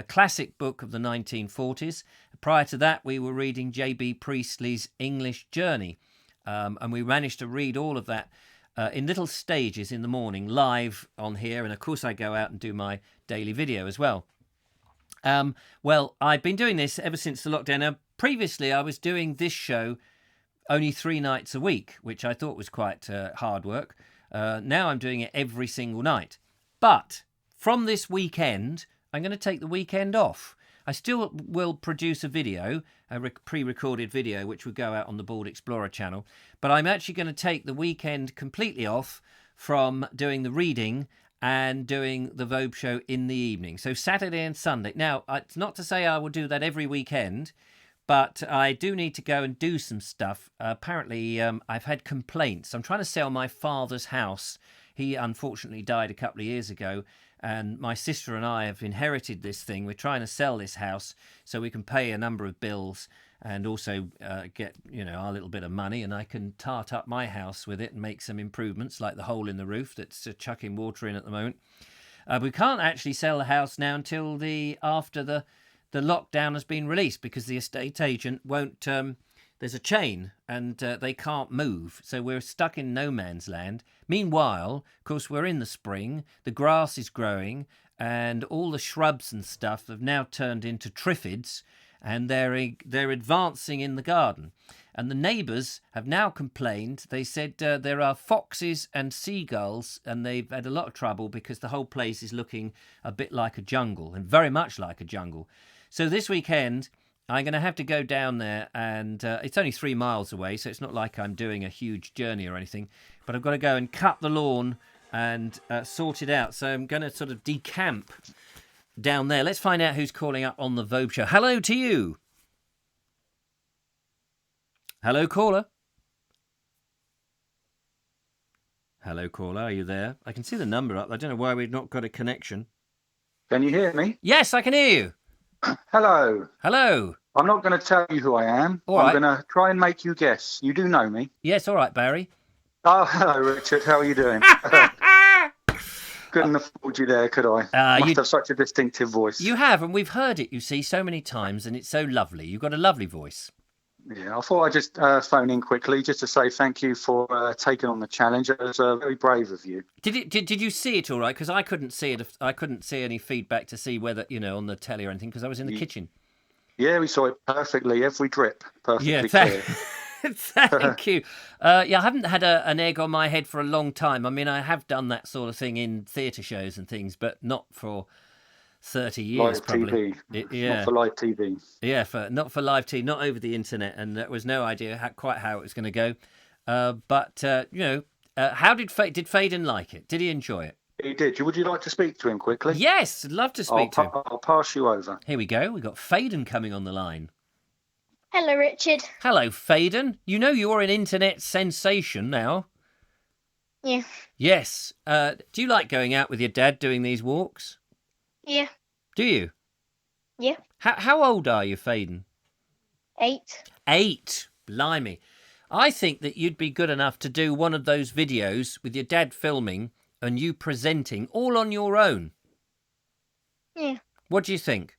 classic book of the 1940s. Prior to that, we were reading J.B. Priestley's English Journey, and we managed to read all of that in little stages in the morning, live on here. And of course, I go out and do my daily video as well. Well, I've been doing this ever since the lockdown. Now, previously, I was doing this show only 3 nights a week, which I thought was quite hard work. Now I'm doing it every single night. But from this weekend, I'm going to take the weekend off. I still will produce a video, a pre-recorded video, which will go out on the Bald Explorer channel. But I'm actually going to take the weekend completely off from doing the reading and doing the Vobes show in the evening. So Saturday and Sunday. Now, it's not to say I will do that every weekend, but I do need to go and do some stuff. Apparently, I've had complaints. I'm trying to sell my father's house. He unfortunately died a couple of years ago, and my sister and I have inherited this thing. We're trying to sell this house so we can pay a number of bills and also get, our little bit of money, and I can tart up my house with it and make some improvements, like the hole in the roof that's chucking water in at the moment. We can't actually sell the house now until after the lockdown has been released, because the estate agent won't. There's a chain and they can't move, so we're stuck in no man's land. Meanwhile, of course, we're in the spring. The grass is growing, and all the shrubs and stuff have now turned into triffids, and they're advancing in the garden. And the neighbours have now complained. They said there are foxes and seagulls, and they've had a lot of trouble because the whole place is looking a bit like a jungle, and very much like a jungle. So this weekend, I'm going to have to go down there, and it's only 3 miles away, so it's not like I'm doing a huge journey or anything. But I've got to go and cut the lawn and sort it out. So I'm going to sort of decamp down there. Let's find out who's calling up on the Vobes show. Hello to you. Hello, caller. Hello, caller. Are you there? I can see the number up. I don't know why we've not got a connection. Can you hear me? Yes, I can hear you. Hello. Hello. I'm not going to tell you who I am. All I'm right. going to try and make you guess. You do know me. Yes, all right, Barry. Oh, hello, Richard. How are you doing? Couldn't afford you there, could I? Must have such a distinctive voice. You have, and we've heard it, you see, so many times, and it's so lovely. You've got a lovely voice. Yeah, I thought I'd just phone in quickly just to say thank you for taking on the challenge. It was very brave of you. Did you see it all right? Because I couldn't see it. I couldn't see any feedback to see whether, on the telly or anything, because I was in the kitchen. Yeah, we saw it perfectly, every drip perfectly clear. clear. Thank you. I haven't had an egg on my head for a long time. I mean, I have done that sort of thing in theatre shows and things, but not for 30 years, Live probably. TV. Not for live TV. Yeah, not for live TV, not over the internet, and there was no idea quite how it was going to go. But how did Faden like it? Did he enjoy it? He did. Would you like to speak to him quickly? Yes, I'd love to speak to him. I'll pass you over. Here we go. We've got Faden coming on the line. Hello, Richard. Hello, Faden. You know you're an internet sensation now. Yeah. Yes. Do you like going out with your dad doing these walks? Yeah. Do you? Yeah. How old are you, Faden? 8. 8. Blimey. I think that you'd be good enough to do one of those videos with your dad filming and you presenting all on your own. Yeah. What do you think?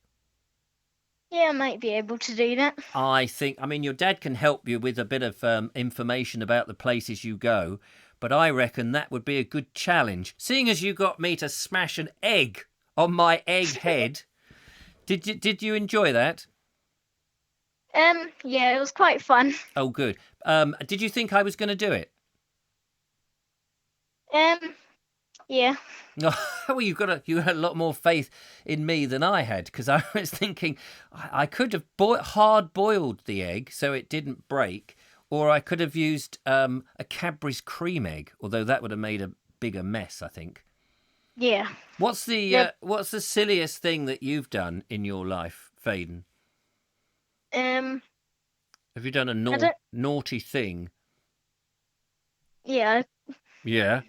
Yeah, I might be able to do that. I mean, your dad can help you with a bit of information about the places you go, but I reckon that would be a good challenge. Seeing as you got me to smash an egg on my egg head, did you enjoy that? Yeah, it was quite fun. Oh, good. Did you think I was going to do it? Yeah. Well, you had a lot more faith in me than I had, because I was thinking I could have hard-boiled the egg so it didn't break, or I could have used a Cadbury's cream egg, although that would have made a bigger mess, I think. Yeah. What's the silliest thing that you've done in your life, Faden? Have you done a naughty thing? Yeah. Yeah.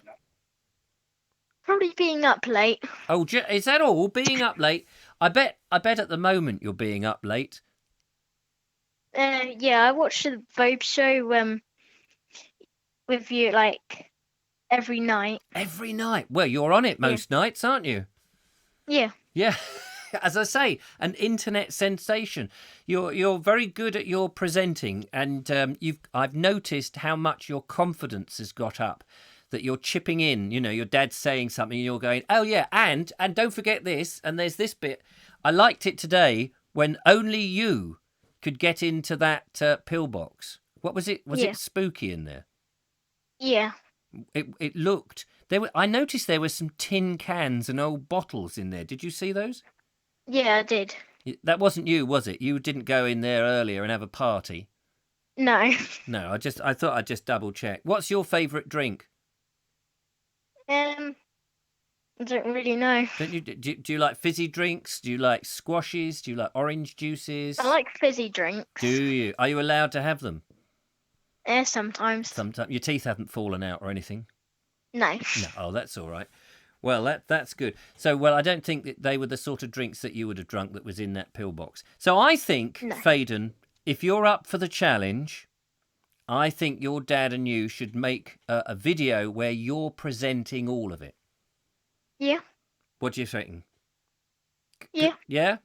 Probably being up late. Oh, is that all? Being up late? I bet at the moment you're being up late. Yeah, I watch the Vobes show with you like every night. Every night? Well, you're on it most nights, aren't you? Yeah. Yeah. As I say, an internet sensation. You're very good at your presenting, and I've noticed how much your confidence has got up. That you're chipping in, your dad's saying something and you're going, oh yeah, and don't forget this, and there's this bit. I liked it today when only you could get into that pillbox. What was it? Was it spooky in there? Yeah. It looked. I noticed there were some tin cans and old bottles in there. Did you see those? Yeah, I did. That wasn't you, was it? You didn't go in there earlier and have a party? No. No, I thought I'd just double check. What's your favourite drink? I don't really know. Don't you? Do you like fizzy drinks? Do you like squashes? Do you like orange juices? I like fizzy drinks. Do you? Are you allowed to have them? Sometimes. Sometimes. Your teeth haven't fallen out or anything? No. No. Oh, that's all right. Well, that's good. So, I don't think that they were the sort of drinks that you would have drunk that was in that pillbox. So I think, Faden, if you're up for the challenge, I think your dad and you should make a video where you're presenting all of it. Yeah. What do you think? Yeah. Yeah?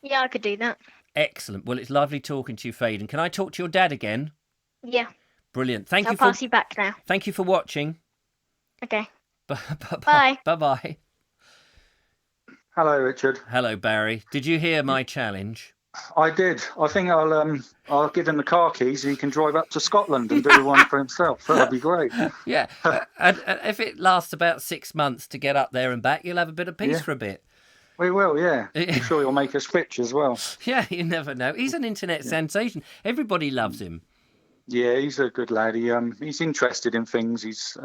Yeah, I could do that. Excellent. Well, it's lovely talking to you, Faden. Can I talk to your dad again? Yeah. Brilliant. I'll pass you back now. Thank you for watching. Okay. Bye. Bye-bye. Hello, Richard. Hello, Barry. Did you hear my challenge? I did. I think I'll give him the car keys and he can drive up to Scotland and do one for himself. That'd be great. Yeah. And if it lasts about 6 months to get up there and back, you'll have a bit of peace for a bit. We will, yeah. I'm sure he'll make us rich as well. Yeah, you never know. He's an internet sensation. Everybody loves him. Yeah, he's a good lad. He's interested in things. He's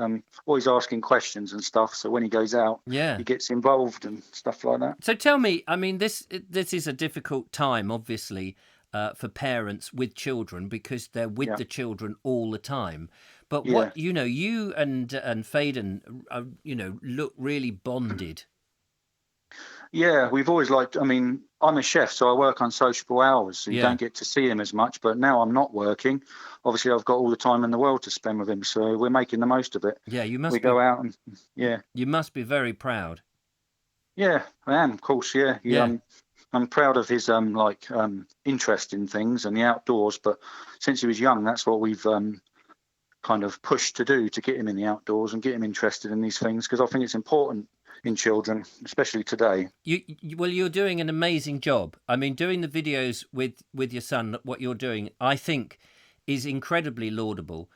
always asking questions and stuff. So when he goes out, he gets involved and stuff like that. So tell me, I mean, this is a difficult time, obviously, for parents with children because they're with the children all the time. But what you and Faden, look really bonded. Yeah, we've always liked. I mean, I'm a chef, so I work on sociable hours, so you don't get to see him as much. But now I'm not working. Obviously, I've got all the time in the world to spend with him, so we're making the most of it. Yeah, you must. We go out and You must be very proud. Yeah, I am. Of course, yeah. I'm proud of his interest in things and the outdoors. But since he was young, that's what we've kind of pushed to do, to get him in the outdoors and get him interested in these things, because I think it's important in children, especially today. Well, you're doing an amazing job. I mean, doing the videos with your son, what you're doing, I think, is incredibly laudable.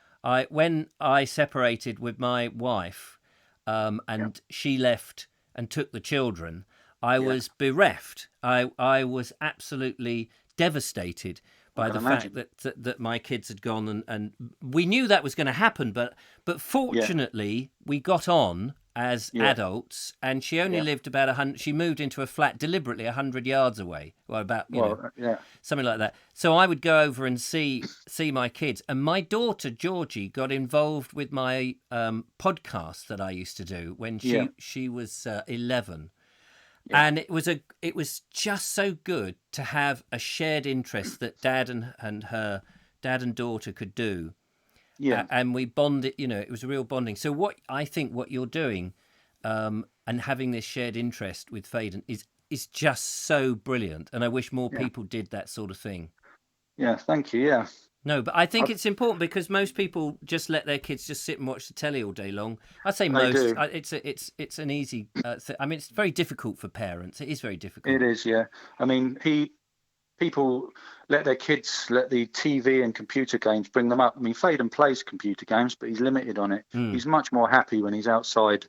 When I separated with my wife, and she left and took the children, I was bereft. I was absolutely devastated by the fact that my kids had gone, and we knew that was going to happen, but fortunately we got on as adults, and she only lived about 100. She moved into a flat deliberately 100 yards away, something like that. So I would go over and see my kids, and my daughter Georgie got involved with my podcast that I used to do when she was 11. Yeah. And it was just so good to have a shared interest that dad and daughter could do. Yeah. And we bonded, it was a real bonding. So what you're doing, and having this shared interest with Faden is just so brilliant. And I wish more people did that sort of thing. Yeah, thank you. Yeah. No, but I think it's important, because most people just let their kids just sit and watch the telly all day long. I'd say most. It's an easy. I mean, it's very difficult for parents. It is very difficult. It is, yeah. I mean, people let their kids let the TV and computer games bring them up. I mean, Faden plays computer games, but he's limited on it. He's much more happy when he's outside,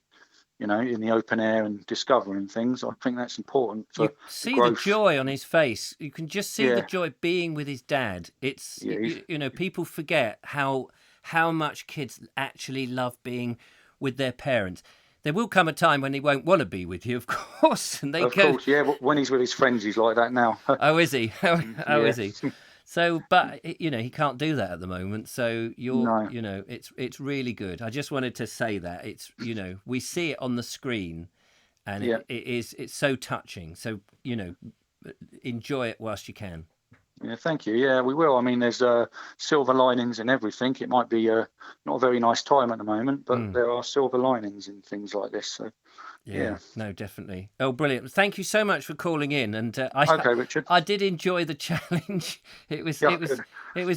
in the open air and discovering things. I think that's important for you see the joy on his face. You can just see the joy being with his dad. It's people forget how much kids actually love being with their parents. There will come a time when he won't want to be with you, of course. And of course, yeah. When he's with his friends, he's like that now. Oh, is he? Is he? So, but he can't do that at the moment. So it's really good. I just wanted to say that it's we see it on the screen, and it's so touching. So enjoy it whilst you can. Yeah, thank you. Yeah, we will. I mean, there's silver linings in everything. It might be not a very nice time at the moment, but there are silver linings in things like this. So. Yeah, no, definitely. Oh, brilliant! Thank you so much for calling in, and okay, Richard. I did enjoy the challenge. It was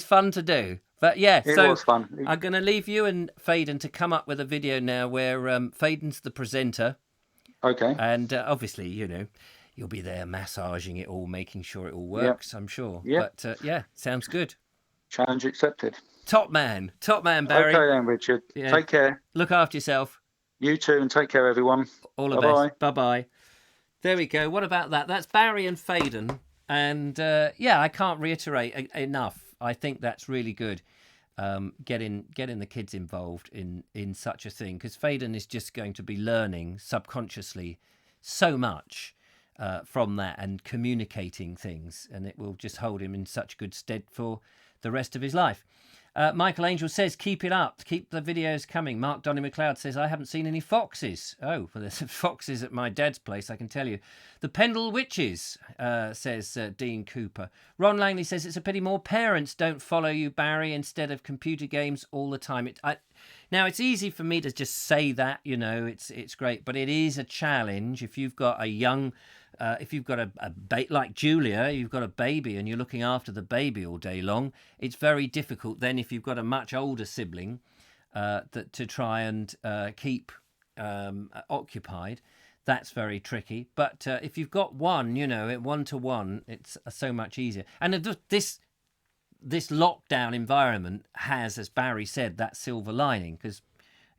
fun to do. But it was fun. I'm going to leave you and Faden to come up with a video now where Faden's the presenter. Okay. And obviously, you'll be there massaging it all, making sure it all works. I'm sure. Yeah. But sounds good. Challenge accepted. Top man, Barry. Okay then, Richard. Yeah. Take care. Look after yourself. You too, and take care, everyone. All the best. Bye-bye. There we go. What about that? That's Barry and Faden. And, I can't reiterate enough. I think that's really good, getting the kids involved in such a thing. Because Faden is just going to be learning subconsciously so much from that and communicating things. And it will just hold him in such good stead for the rest of his life. Michael Angel says, keep it up. Keep the videos coming. Mark Donny McLeod says, I haven't seen any foxes. Oh, well, there's foxes at my dad's place, I can tell you. The Pendle Witches, says Dean Cooper. Ron Langley says, it's a pity more parents don't follow you, Barry, instead of computer games all the time. Now, it's easy for me to just say that, it's great, but it is a challenge if you've got a young... if you've got a like Julia, you've got a baby and you're looking after the baby all day long, it's very difficult then if you've got a much older sibling to try and keep occupied. That's very tricky. But if you've got one, one-to-one, it's so much easier. And this lockdown environment has, as Barry said, that silver lining, because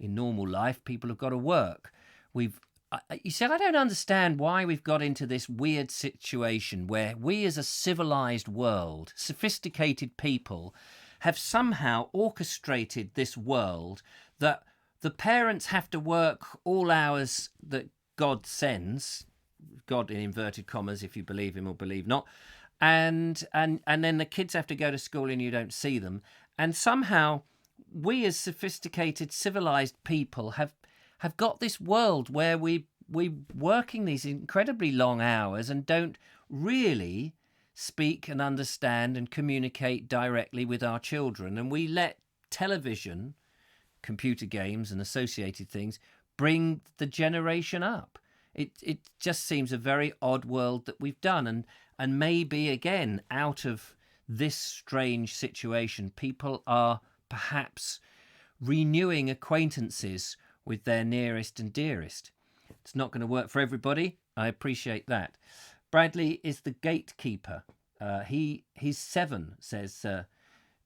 in normal life, people have got to work. You said, I don't understand why we've got into this weird situation where we as a civilized world, sophisticated people, have somehow orchestrated this world that the parents have to work all hours that God sends, God in inverted commas, if you believe him or believe not, and then the kids have to go to school and you don't see them. And somehow we as sophisticated, civilized people have got this world where we're working these incredibly long hours and don't really speak and understand and communicate directly with our children. And we let television, computer games and associated things bring the generation up. It just seems a very odd world that we've done, and maybe again out of this strange situation, people are perhaps renewing acquaintances with their nearest and dearest. It's not going to work for everybody. I appreciate that. Bradley is the gatekeeper. He's 7, says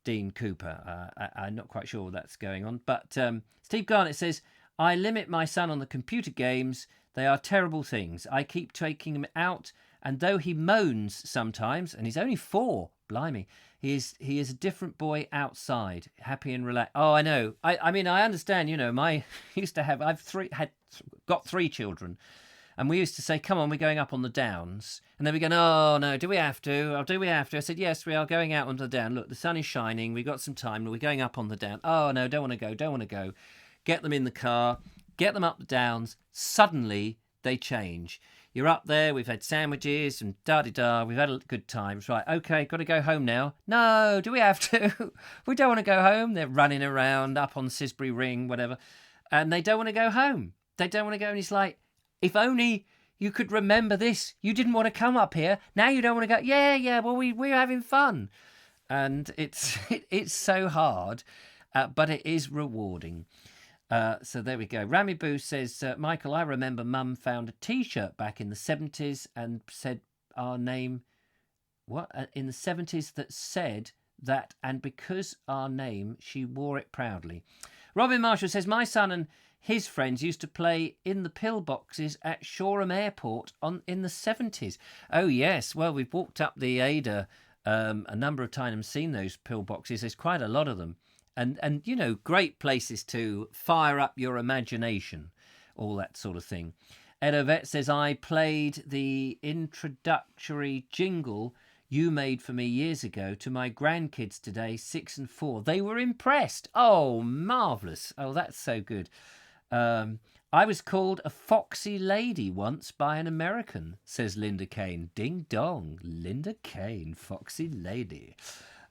Dean Cooper. I'm not quite sure what that's going on. But Steve Garnett says, I limit my son on the computer games. They are terrible things. I keep taking him out, and though he moans sometimes, and he's only 4, blimey, he is a different boy outside, happy and relaxed. Oh, I know. I mean, I understand. You know, I've got 3 children, and we used to say, "Come on, we're going up on the downs," and then we go, "Oh no, do we have to? Oh, do we have to?" I said, "Yes, we are going out on the down. Look, the sun is shining. We've got some time. We're going up on the down." "Oh no, don't want to go. Get them in the car, get them up the downs. Suddenly they change. You're up there, we've had sandwiches and da-di-da, we've had a good time. It's right, okay, got to go home now. No, do we have to? We don't want to go home. They're running around up on Sisbury Ring, whatever, and they don't want to go home. They don't want to go, and it's like, if only you could remember this. You didn't want to come up here. Now you don't want to go. Yeah, well, we're having fun. And it's so hard, but it is rewarding. So there we go. Rami Boo says, Michael, I remember Mum found a T-shirt back in the 70s and said our name, in the 70s that said that, and because our name, she wore it proudly. Robin Marshall says, my son and his friends used to play in the pillboxes at Shoreham Airport in the 70s. Oh, yes. Well, we've walked up the Ada a number of times and seen those pillboxes. There's quite a lot of them. And you know, great places to fire up your imagination, all that sort of thing. Ed Ovett says, I played the introductory jingle you made for me years ago to my grandkids today, 6 and 4. They were impressed. Oh, marvellous. Oh, that's so good. I was called a foxy lady once by an American, says Linda Kane. Ding dong, Linda Kane, foxy lady.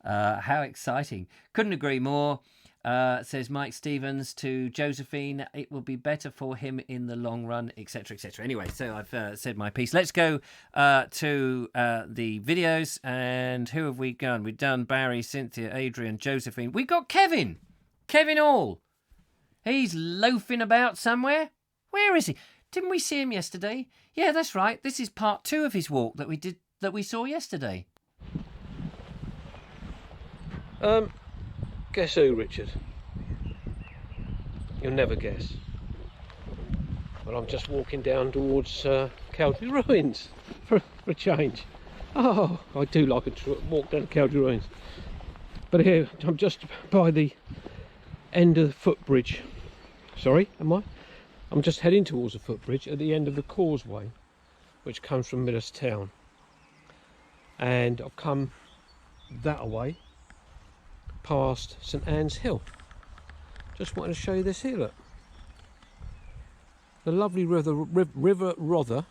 How exciting. Couldn't agree more, says Mike Stevens to Josephine. It will be better for him in the long run, etc., etc. Anyway, so I've said my piece. Let's go to the videos. And who have we done? We've done Barry, Cynthia, Adrian, Josephine. We've got Kevin Hall. He's loafing about somewhere. Where is he? Didn't we see him yesterday? Yeah, that's right. This is part 2 of his walk that we saw yesterday. Guess who, Richard? You'll never guess. But I'm just walking down towards Cowdrey Ruins for a change. Oh, I do like a walk down Cowdrey Ruins. But here, I'm just by the end of the footbridge. Sorry, am I? I'm just heading towards the footbridge at the end of the causeway, which comes from Millerstown. And I've come that way, past St Anne's Hill. Just wanted to show you this here, look. The lovely river Rother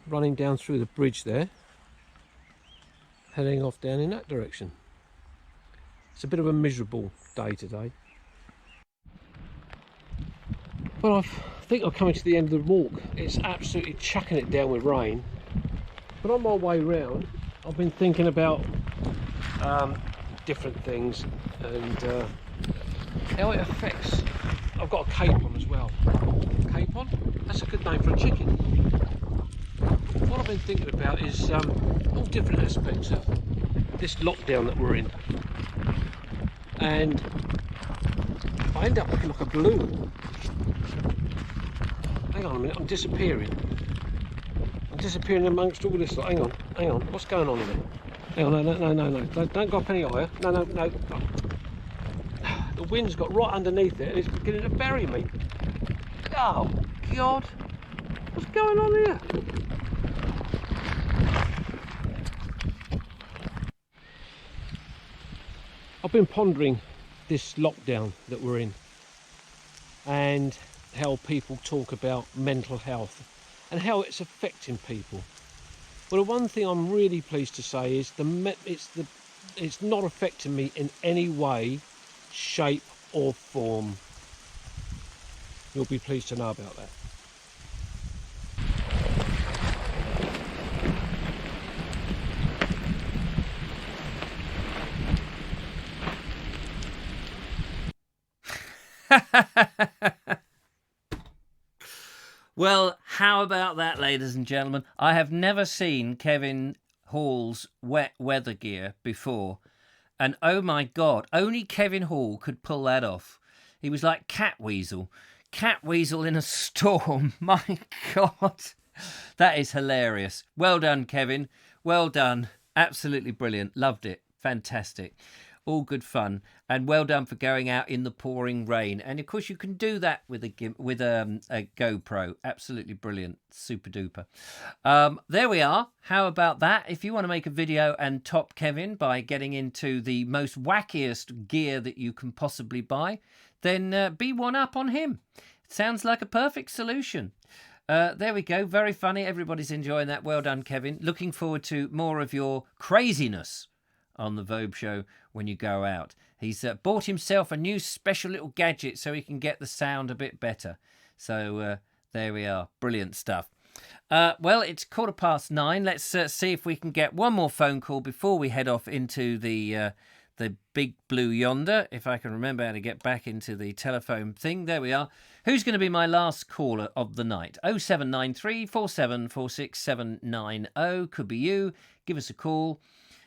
running down through the bridge there, heading off down in that direction. It's a bit of a miserable day today. Well, I think I'm coming to the end of the walk. It's absolutely chucking it down with rain. But on my way round, I've been thinking about different things and how it affects. I've got a capon as well. Capon? That's a good name for a chicken. What I've been thinking about is all different aspects of this lockdown that we're in, and I end up looking like a balloon. Hang on a minute, I'm disappearing amongst all this. Hang on, what's going on in there? Hang on, no, don't go up any higher. No. The wind's got right underneath it and it's beginning to bury me. Oh God, what's going on here? I've been pondering this lockdown that we're in and how people talk about mental health and how it's affecting people. Well, the one thing I'm really pleased to say is it's not affecting me in any way, shape or form. You'll be pleased to know about that. Well, how about that, ladies and gentlemen? I have never seen Kevin Hall's wet weather gear before. And oh my God, only Kevin Hall could pull that off. He was like Catweasel. Catweasel in a storm. My God. That is hilarious. Well done, Kevin. Well done. Absolutely brilliant. Loved it. Fantastic. All good fun. And well done for going out in the pouring rain. And of course, you can do that with a GoPro. Absolutely brilliant. Super duper. There we are. How about that? If you want to make a video and top Kevin by getting into the most wackiest gear that you can possibly buy, then be one up on him. Sounds like a perfect solution. There we go. Very funny. Everybody's enjoying that. Well done, Kevin. Looking forward to more of your craziness on the Vobe Show when you go out. He's bought himself a new special little gadget so he can get the sound a bit better. So there we are. Brilliant stuff. Well, it's 9:15. Let's see if we can get one more phone call before we head off into the big blue yonder. If I can remember how to get back into the telephone thing. There we are. Who's going to be my last caller of the night? 0793 4746790. Could be you. Give us a call.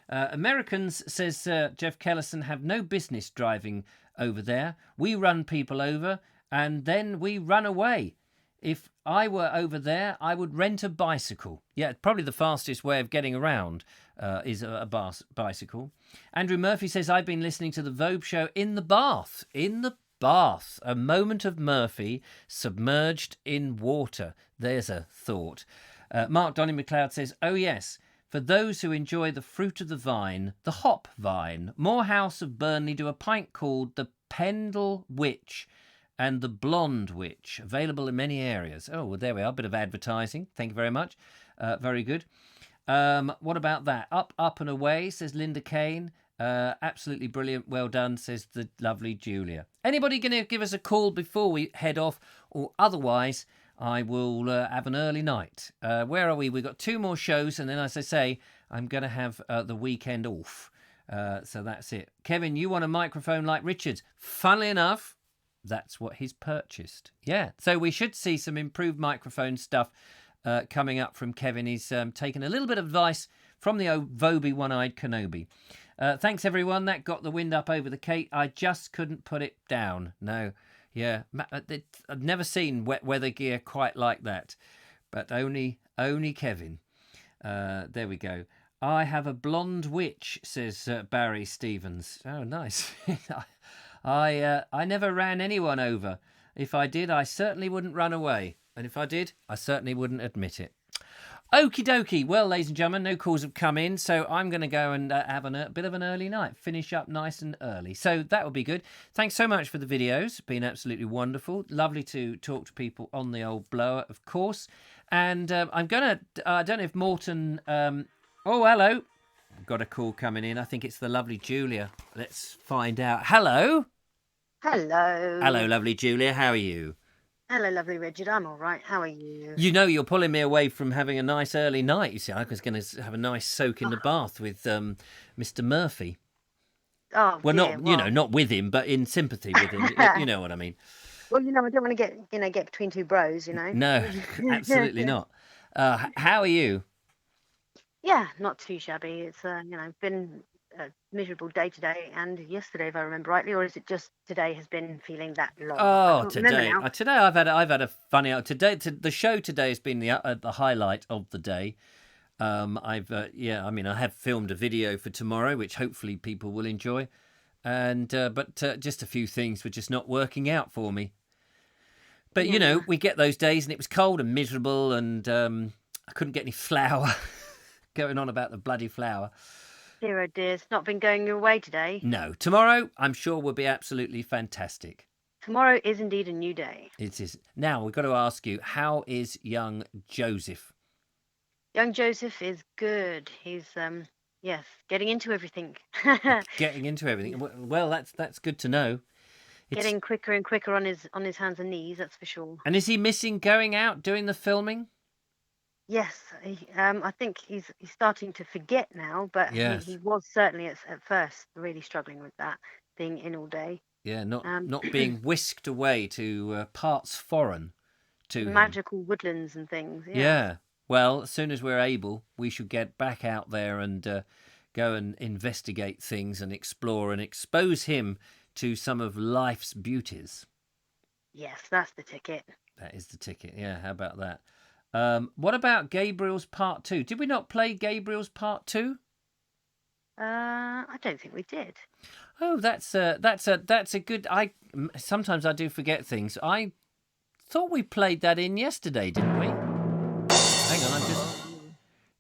Americans, says Jeff Kellison, have no business driving over there. We run people over and then we run away. If I were over there, I would rent a bicycle. Yeah, probably the fastest way of getting around is a bicycle. Andrew Murphy says, I've been listening to the Vobe Show in the bath. In the bath. A moment of Murphy submerged in water. There's a thought. Mark Donny McLeod says, oh yes, for those who enjoy the fruit of the vine, the hop vine, Morehouse of Burnley do a pint called the Pendle Witch and the Blonde Witch, available in many areas. Oh, well, there we are. A bit of advertising. Thank you very much. Very good. What about that? Up and away, says Linda Kane. Absolutely brilliant. Well done, says the lovely Julia. Anybody going to give us a call before we head off? Or otherwise, I will have an early night. Where are we? We've got 2 more shows. And then, as I say, I'm going to have the weekend off. So that's it. Kevin, you want a microphone like Richard's? Funnily enough, that's what he's purchased. Yeah. So we should see some improved microphone stuff coming up from Kevin. He's taken a little bit of advice from the old Vobie One-Eyed Kenobi. Thanks, everyone. That got the wind up over the Cape. I just couldn't put it down. No. Yeah. I've never seen wet weather gear quite like that. But only Kevin. There we go. I have a blonde witch, says Barry Stevens. Oh, nice. I never ran anyone over. If I did, I certainly wouldn't run away. And if I did, I certainly wouldn't admit it. Okie dokie. Well, ladies and gentlemen, no calls have come in, so I'm going to go and have a bit of an early night. Finish up nice and early. So that would be good. Thanks so much for the videos. Been absolutely wonderful. Lovely to talk to people on the old blower, of course. And I'm going to... I don't know if Morton... oh, hello. Got a call coming in. I think it's the lovely Julia. Let's find out. Hello. Hello. Hello, lovely Julia. How are you? Hello, lovely Richard. I'm all right. How are you? You know, you're pulling me away from having a nice early night. You see, I was going to have a nice soak in the bath with Mr. Murphy. Oh, well, dear, not with him, but in sympathy with him. You know what I mean? Well, I don't want to get between two bros, No, absolutely not. How are you? Yeah, not too shabby. It's been a miserable day today and yesterday, if I remember rightly, or is it just today has been feeling that long? Oh, today I've had a funny. The show today has been the highlight of the day. I have filmed a video for tomorrow, which hopefully people will enjoy, and but just a few things were just not working out for me. But we get those days, and it was cold and miserable, and I couldn't get any flour. Going on about the bloody flour. Dear, oh dear, it's not been going your way today. No, tomorrow I'm sure will be absolutely fantastic. Tomorrow is indeed a new day. It is. Now we've got to ask you, how is young Joseph? Young Joseph is good. He's getting into everything. Getting into everything. Well, that's good to know. Getting quicker and quicker on his hands and knees. That's for sure. And is he missing going out doing the filming? Yes, I think he's starting to forget now, but yes. he was certainly at first really struggling with that, being in all day. Yeah, not being whisked away to parts foreign to him. Magical woodlands and things. Yeah. Well, as soon as we're able, we should get back out there and go and investigate things and explore and expose him to some of life's beauties. Yes, that's the ticket. That is the ticket. Yeah, how about that? What about Gabriel's Part 2? Did we not play Gabriel's Part 2? I don't think we did. Oh, that's a good. Sometimes I do forget things. I thought we played that in yesterday, didn't we? Hang on,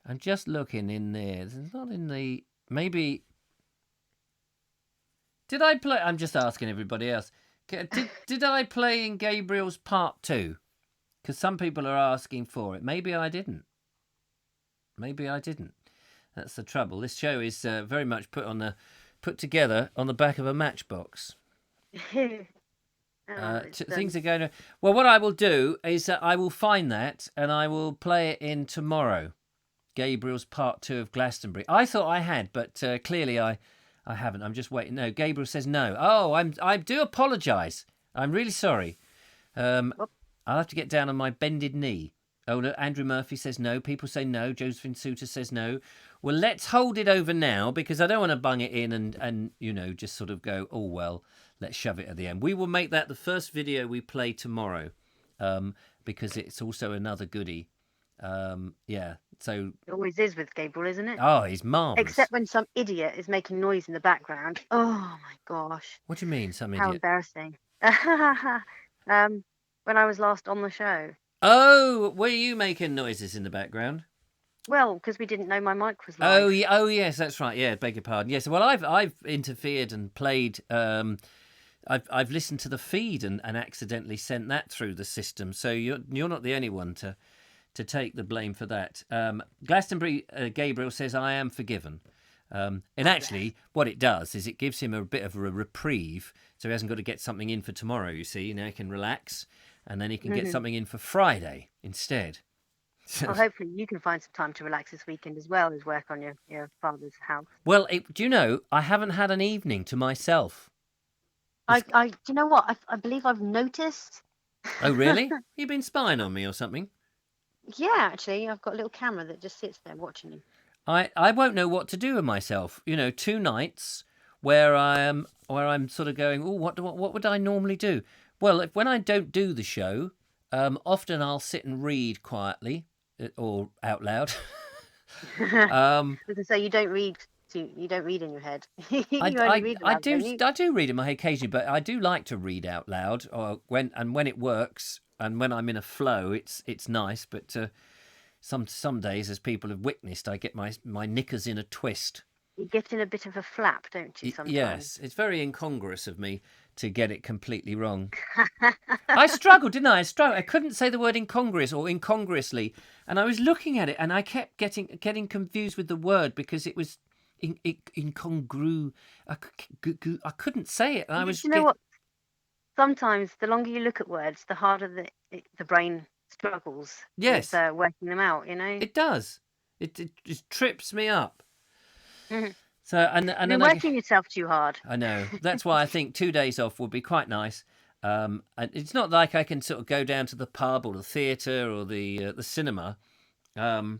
I'm just looking in there. It's not in the maybe. Did I play? I'm just asking everybody else. Did I play in Gabriel's Part 2? Because some people are asking for it. Maybe I didn't. That's the trouble. This show is very much put together on the back of a matchbox. Things are going. Well, what I will do is that I will find that and I will play it in tomorrow. Gabriel's Part 2 of Glastonbury. I thought I had, but clearly I haven't. I'm just waiting. No, Gabriel says no. Oh, I do apologise. I'm really sorry. I'll have to get down on my bended knee. Oh, no, Andrew Murphy says no. People say no. Josephine Suter says no. Well, let's hold it over now because I don't want to bung it in and just sort of go, oh, well, let's shove it at the end. We will make that the first video we play tomorrow because it's also another goodie. Yeah, so... It always is with Gabriel, isn't it? Oh, he's marvellous. Except when some idiot is making noise in the background. Oh, my gosh. What do you mean, some idiot? How embarrassing. When I was last on the show. Oh, were you making noises in the background? Well, because we didn't know my mic was live. Oh, yes, that's right. Yeah, beg your pardon. Yes, well, I've interfered and played. I've listened to the feed and accidentally sent that through the system. So you're not the only one to take the blame for that. Glastonbury Gabriel says I am forgiven. And actually, what it does is it gives him a bit of a reprieve, so he hasn't got to get something in for tomorrow. You see, now he can relax. And then he can get something in for Friday instead. Well, hopefully you can find some time to relax this weekend as well as work on your father's house. Well, do you know, I haven't had an evening to myself. Do you know what? I believe I've noticed. Oh, really? You've been spying on me or something? Yeah, actually, I've got a little camera that just sits there watching you. I won't know what to do with myself. 2 nights where I'm sort of going, oh, what would I normally do? Well, when I don't do the show, often I'll sit and read quietly or out loud. So you don't read. You don't read in your head. I do read in my head occasionally, but I do like to read out loud. Or when it works, and when I'm in a flow, it's nice. But some days, as people have witnessed, I get my knickers in a twist. You get in a bit of a flap, don't you? Sometimes. Yes, it's very incongruous of me to get it completely wrong. I struggled, didn't I? I couldn't say the word incongruous or incongruously, and I was looking at it, and I kept getting confused with the word because it was incongru. I couldn't say it. And I was. You know what? Sometimes the longer you look at words, the harder the brain struggles. Yes, with working them out. It does. It just trips me up. Mm-hmm. So and you're working yourself too hard. I know. That's why I think 2 days off would be quite nice. And it's not like I can sort of go down to the pub or the theatre or the cinema. The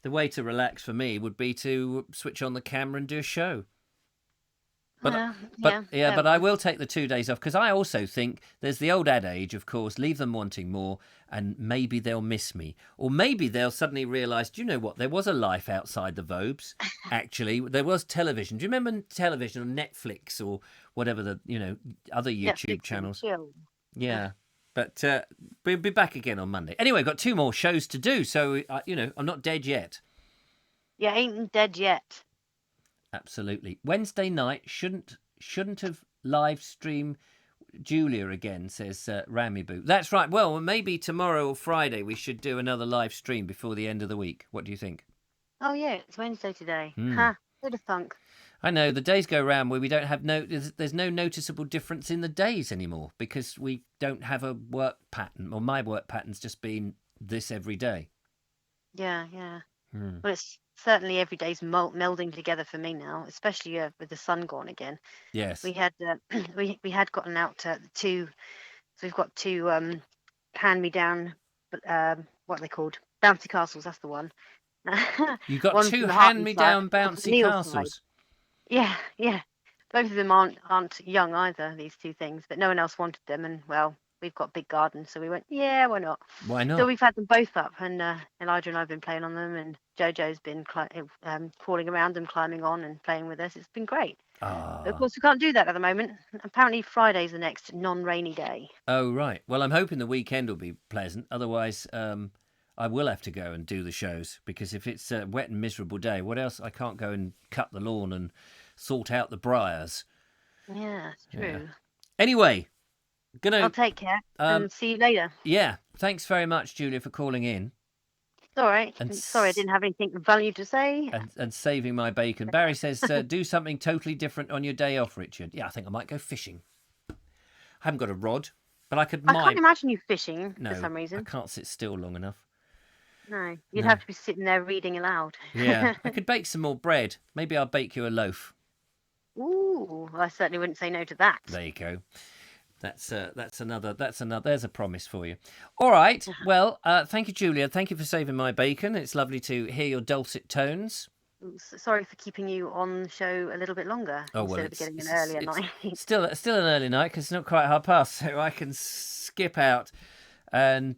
way to relax for me would be to switch on the camera and do a show. But I will take the 2 days off because I also think there's the old adage, of course, leave them wanting more and maybe they'll miss me. Or maybe they'll suddenly realise, do you know what? There was a life outside the Vobes, actually. There was television. Do you remember television on Netflix or whatever the, other YouTube channels? Yeah. But we'll be back again on Monday. Anyway, I've got 2 more shows to do, so, I'm not dead yet. You ain't dead yet. Absolutely. Wednesday night shouldn't have live stream Julia again, says Ramy Boo. That's right. Well, maybe tomorrow or Friday we should do another live stream before the end of the week. What do you think? Oh yeah, it's Wednesday today. Ha, bit of funk. I know the days go round where we don't have there's no noticeable difference in the days anymore because we don't have a work pattern, or my work pattern's just been this every day. Yeah. Well, it's certainly every day's melding together for me now, especially with the sun gone again. Yes. We had we had gotten out two. So we've got two hand-me-down, what are they called? Bouncy castles. That's the one. You got One two for the Hartley side, hand-me-down one for the bouncy Neil castles. side. Yeah, yeah. Both of them aren't young either. These two things, but no one else wanted them, and well, we've got big gardens, so we went, yeah, why not? Why not? So we've had them both up, and Elijah and I've been playing on them, and Jojo's been crawling around them, climbing on and playing with us. It's been great. But of course, we can't do that at the moment. Apparently, Friday's the next non-rainy day. Oh, right. Well, I'm hoping the weekend will be pleasant. Otherwise, I will have to go and do the shows, because if it's a wet and miserable day, what else? I can't go and cut the lawn and sort out the briars. Yeah, it's true. Yeah. Anyway, I'll take care and see you later. Yeah. Thanks very much, Julia, for calling in. It's all right. Sorry, I didn't have anything of value to say. And saving my bacon. Barry says, do something totally different on your day off, Richard. Yeah, I think I might go fishing. I haven't got a rod, but I could. I can't imagine you fishing for some I reason. can't sit still long enough. No, you'd have to be sitting there reading aloud. Yeah, I could bake some more bread. Maybe I'll bake you a loaf. Ooh, I certainly wouldn't say no to that. There you go. That's another. There's a promise for you. All right. Well, thank you, Julia. Thank you for saving my bacon. It's lovely to hear your dulcet tones. Sorry for keeping you on the show a little bit longer instead of getting an earlier night. Still an early night because it's not quite past, so I can skip out and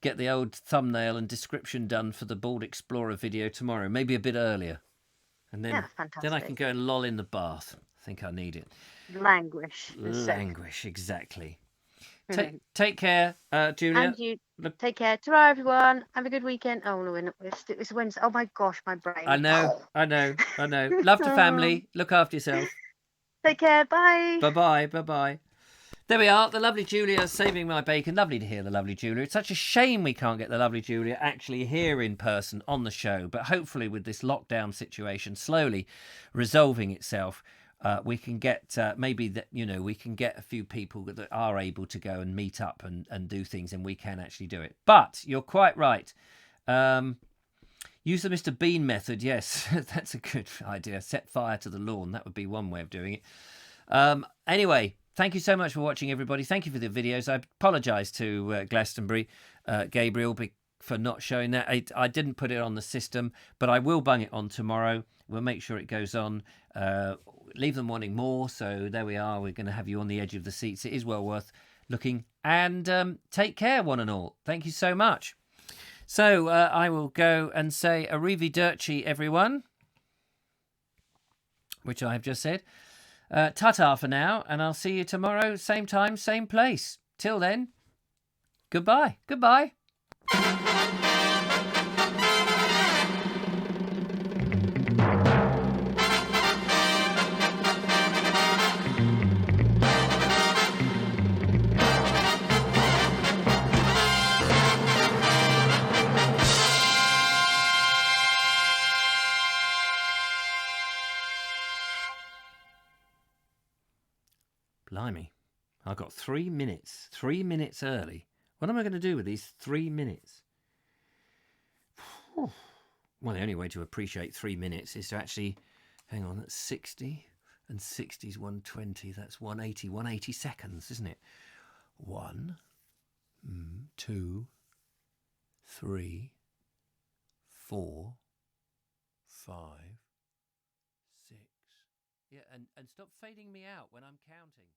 get the old thumbnail and description done for the Bald Explorer video tomorrow, maybe a bit earlier, and then I can go and loll in the bath. I think I need it. Languish, exactly. Take care, Julia. And you take care. Ta-ra, everyone. Have a good weekend. Oh no, it's Wednesday. Oh my gosh, my brain. I know. Love to family. Look after yourself. Take care. Bye. Bye. There we are. The lovely Julia saving my bacon. Lovely to hear the lovely Julia. It's such a shame we can't get the lovely Julia actually here in person on the show. But hopefully with this lockdown situation slowly resolving itself, we can get we can get a few people that are able to go and meet up and do things, and we can actually do it. But you're quite right. Use the Mr. Bean method. Yes, that's a good idea. Set fire to the lawn. That would be one way of doing it. Anyway, thank you so much for watching, everybody. Thank you for the videos. I apologise to Glastonbury, Gabriel, for not showing that. I didn't put it on the system, but I will bung it on tomorrow. We'll make sure it goes on. Leave them wanting more. So there we are. We're going to have you on the edge of the seats. It is well worth looking. And take care, one and all. Thank you so much. So I will go and say arrivederci, everyone, which I have just said. Ta-ta for now, and I'll see you tomorrow, same time, same place. Till then, goodbye. Blimey, I've got 3 minutes. 3 minutes early. What am I going to do with these 3 minutes? Well, the only way to appreciate 3 minutes is to actually... Hang on, that's 60. And 60 is 120. That's 180 seconds, isn't it? 1, 2, 3, 4, 5, 6... Yeah, and stop fading me out when I'm counting.